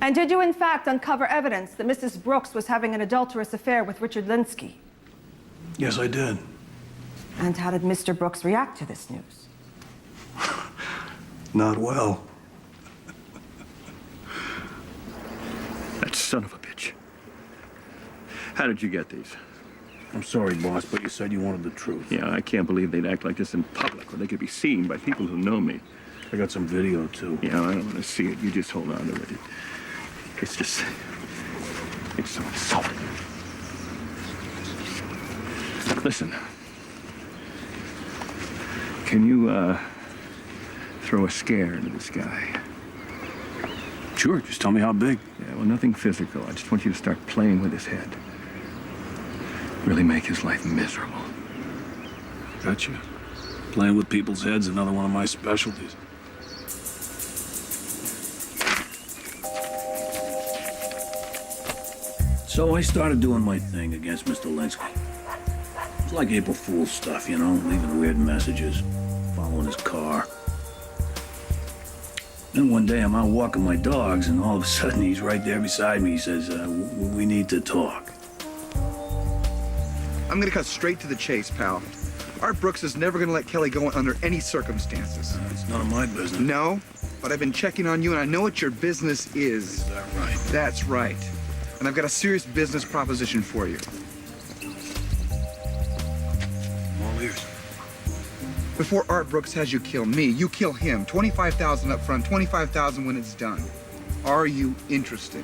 And did you, in fact, uncover evidence that Mrs. Brooks was having an adulterous affair with Richard Linsky? Yes, I did. And how did Mr. Brooks react to this news? Not well. That son of a bitch. How did you get these? I'm sorry, boss, but you said you wanted the truth. Yeah, I can't believe they'd act like this in public when they could be seen by people who know me. I got some video, too. Yeah, I don't want to see it. You just hold on to it. It's just... it's so insulting. Listen. Can you, throw a scare into this guy? Sure, just tell me how big. Yeah, well, nothing physical. I just want you to start playing with his head. Really make his life miserable. Gotcha. Playing with people's heads, another one of my specialties. So I started doing my thing against Mr. Linsky. It's like April Fool's stuff, you know, leaving weird messages, following his car. Then one day I'm out walking my dogs, and all of a sudden he's right there beside me. He says, we need to talk. I'm gonna cut straight to the chase, pal. Art Brooks is never gonna let Kelly go under any circumstances. It's none of my business. No, but I've been checking on you, and I know what your business is. Is that right? That's right. And I've got a serious business proposition for you. I'm all ears. Before Art Brooks has you kill me, you kill him. $25,000 up front, $25,000 when it's done. Are you interested?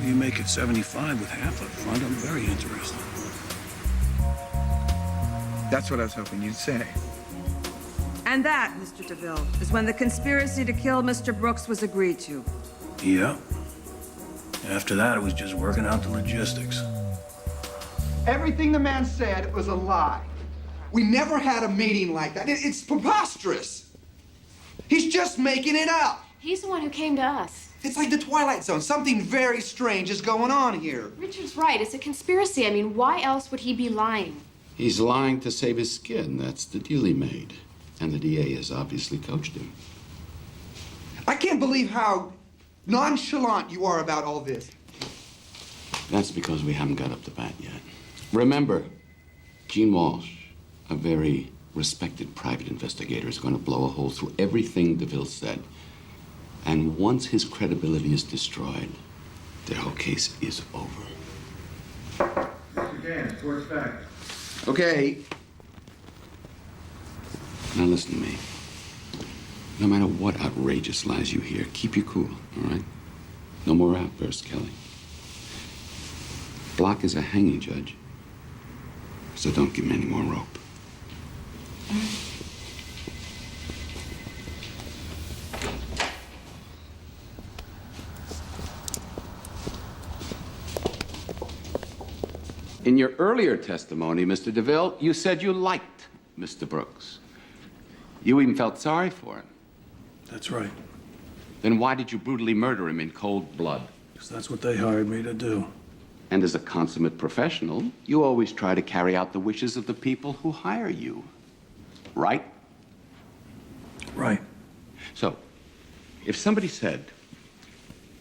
You make it 75 with half up front. I'm very interested. That's what I was hoping you'd say. And that, Mr. DeVille, is when the conspiracy to kill Mr. Brooks was agreed to. Yeah. After that, it was just working out the logistics. Everything the man said was a lie. We never had a meeting like that. It's preposterous. He's just making it up. He's the one who came to us. It's like the Twilight Zone. Something very strange is going on here. Richard's right. It's a conspiracy. I mean, why else would he be lying? He's lying to save his skin. That's the deal he made. And the DA has obviously coached him. I can't believe how nonchalant you are about all this. That's because we haven't got up the bat yet. Remember, Gene Walsh, a very respected private investigator, is going to blow a hole through everything DeVille said. And once his credibility is destroyed, their whole case is over. Mr. Gans, court's back. Okay. Now listen to me. No matter what outrageous lies you hear, keep your cool, all right? No more outbursts, Kelly. Block is a hanging judge, so don't give him any more rope. In your earlier testimony, Mr. DeVille, you said you liked Mr. Brooks. You even felt sorry for him. That's right. Then why did you brutally murder him in cold blood? Because that's what they hired me to do. And as a consummate professional, you always try to carry out the wishes of the people who hire you. Right? Right. So, if somebody said,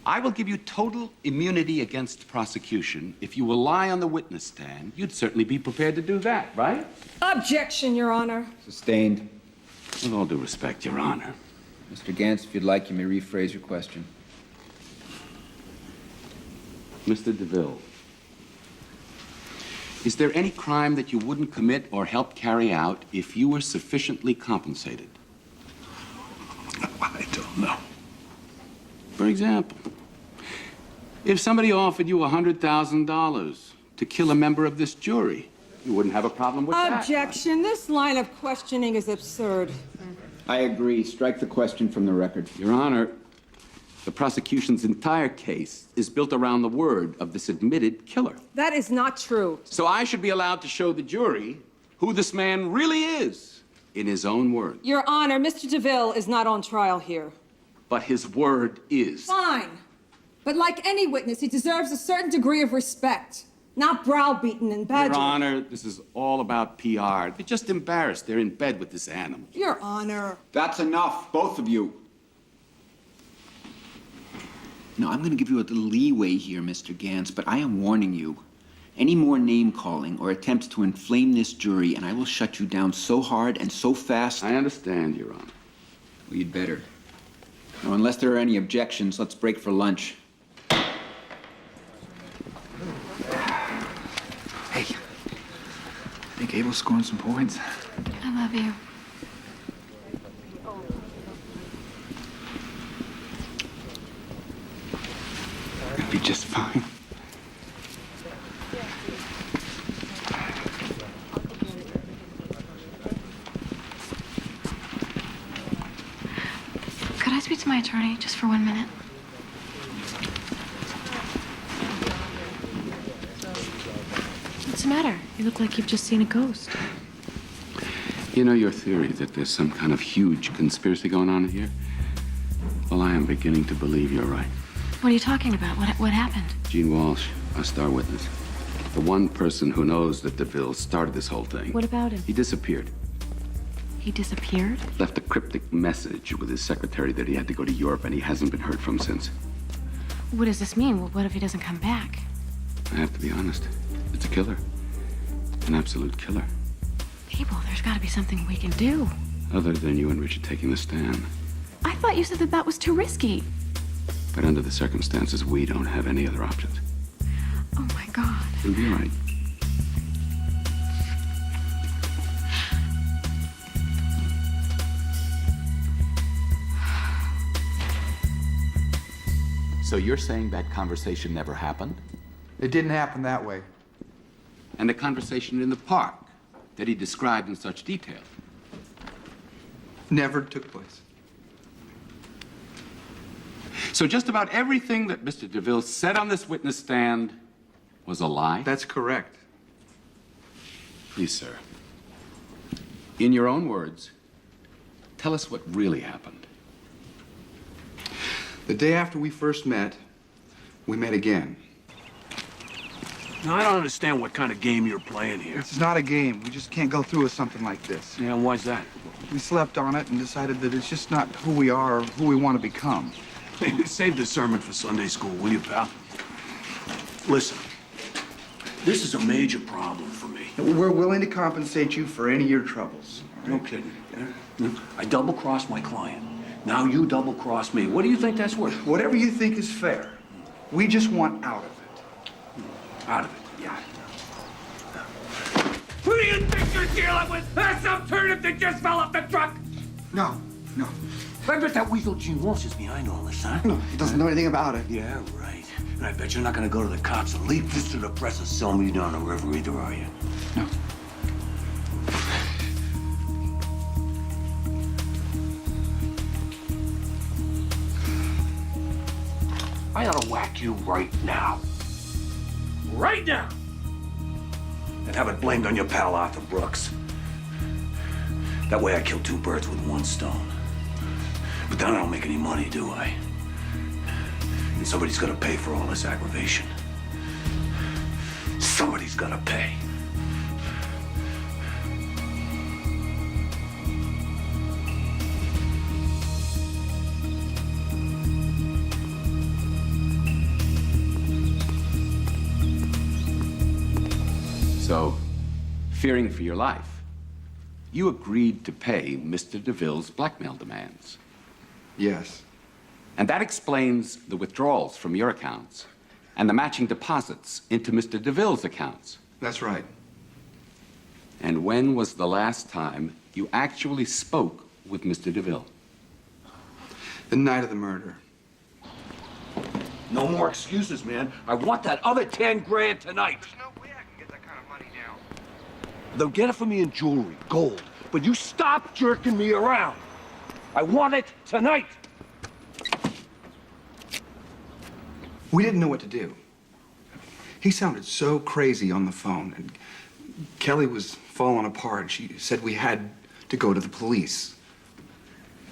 I will give you total immunity against prosecution if you will lie on the witness stand, you'd certainly be prepared to do that, right? Objection, Your Honor. Sustained. With all due respect, Your Honor. Mr. Gantz, if you'd like, you may rephrase your question. Mr. DeVille, is there any crime that you wouldn't commit or help carry out if you were sufficiently compensated? I don't know. For example, if somebody offered you $100,000 to kill a member of this jury, you wouldn't have a problem with that. Objection. This line of questioning is absurd. I agree. Strike the question from the record. Your Honor, the prosecution's entire case is built around the word of this admitted killer. That is not true. So I should be allowed to show the jury who this man really is in his own words. Your Honor, Mr. DeVille is not on trial here. But his word is. Fine. But like any witness, he deserves a certain degree of respect, not browbeaten and badgered. Your Honor, this is all about PR. They're just embarrassed. They're in bed with this animal. Your Honor. That's enough, both of you. No, I'm going to give you a little leeway here, Mr. Gantz, but I am warning you. Any more name-calling or attempts to inflame this jury, and I will shut you down so hard and so fast. I understand, Your Honor. Well, you'd better. Now, unless there are any objections, let's break for lunch. Hey, think Abel's scoring some points? I love you. It'll be just fine. Could I speak to my attorney just for 1 minute? What's the matter? You look like you've just seen a ghost. You know your theory that there's some kind of huge conspiracy going on here? Well, I am beginning to believe you're right. What are you talking about? What happened? Gene Walsh, our star witness. The one person who knows that DeVille started this whole thing. What about him? He disappeared. He disappeared? Left a cryptic message with his secretary that he had to go to Europe, and he hasn't been heard from since. What does this mean? Well, what if he doesn't come back? I have to be honest. It's a killer. An absolute killer. Abel, there's got to be something we can do. Other than you and Richard taking the stand. I thought you said that that was too risky. But under the circumstances, we don't have any other options. Oh, my God. It'll be all right. So you're saying that conversation never happened? It didn't happen that way. And the conversation in the park that he described in such detail. Never took place. So just about everything that Mr. DeVille said on this witness stand was a lie? That's correct. Please, sir. In your own words, tell us what really happened. The day after we first met, we met again. Now, I don't understand what kind of game you're playing here. It's not a game. We just can't go through with something like this. Yeah, why's that? We slept on it and decided that it's just not who we are or who we want to become. Hey, save the sermon for Sunday school, will you, pal? Listen, this is a major problem for me. We're willing to compensate you for any of your troubles. No kidding. I double-crossed my client. Now you double-cross me. What do you think that's worth? Whatever you think is fair. We just want out of it. Out of it? Yeah. Who do you think you're dealing with? That's some turnip that just fell off the truck! No. I bet that weasel Gene Walsh is behind all this, huh? No, he doesn't know anything about it. Yeah, right. And I bet you're not gonna go to the cops and leave this to the press and sell me down the river either, are you? No. I ought to whack you right now. Right now! And have it blamed on your pal Arthur Brooks. That way I kill two birds with one stone. But then I don't make any money, do I? And somebody's gonna pay for all this aggravation. Somebody's gonna pay. So, fearing for your life, you agreed to pay Mr. DeVille's blackmail demands. Yes. And that explains the withdrawals from your accounts and the matching deposits into Mr. DeVille's accounts. That's right. And when was the last time you actually spoke with Mr. DeVille? The night of the murder. No more excuses, man. I want that other 10 grand tonight. There's no way I can get that kind of money now. They'll get it for me in jewelry, gold. But you stop jerking me around. I want it tonight. We didn't know what to do. He sounded so crazy on the phone, and Kelly was falling apart. She said we had to go to the police.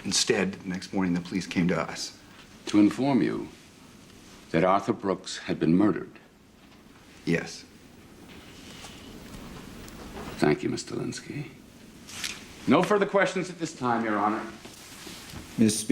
Instead, the next morning, the police came to us. To inform you that Arthur Brooks had been murdered. Yes. Thank you, Mr. Linsky. No further questions at this time, Your Honor. Miss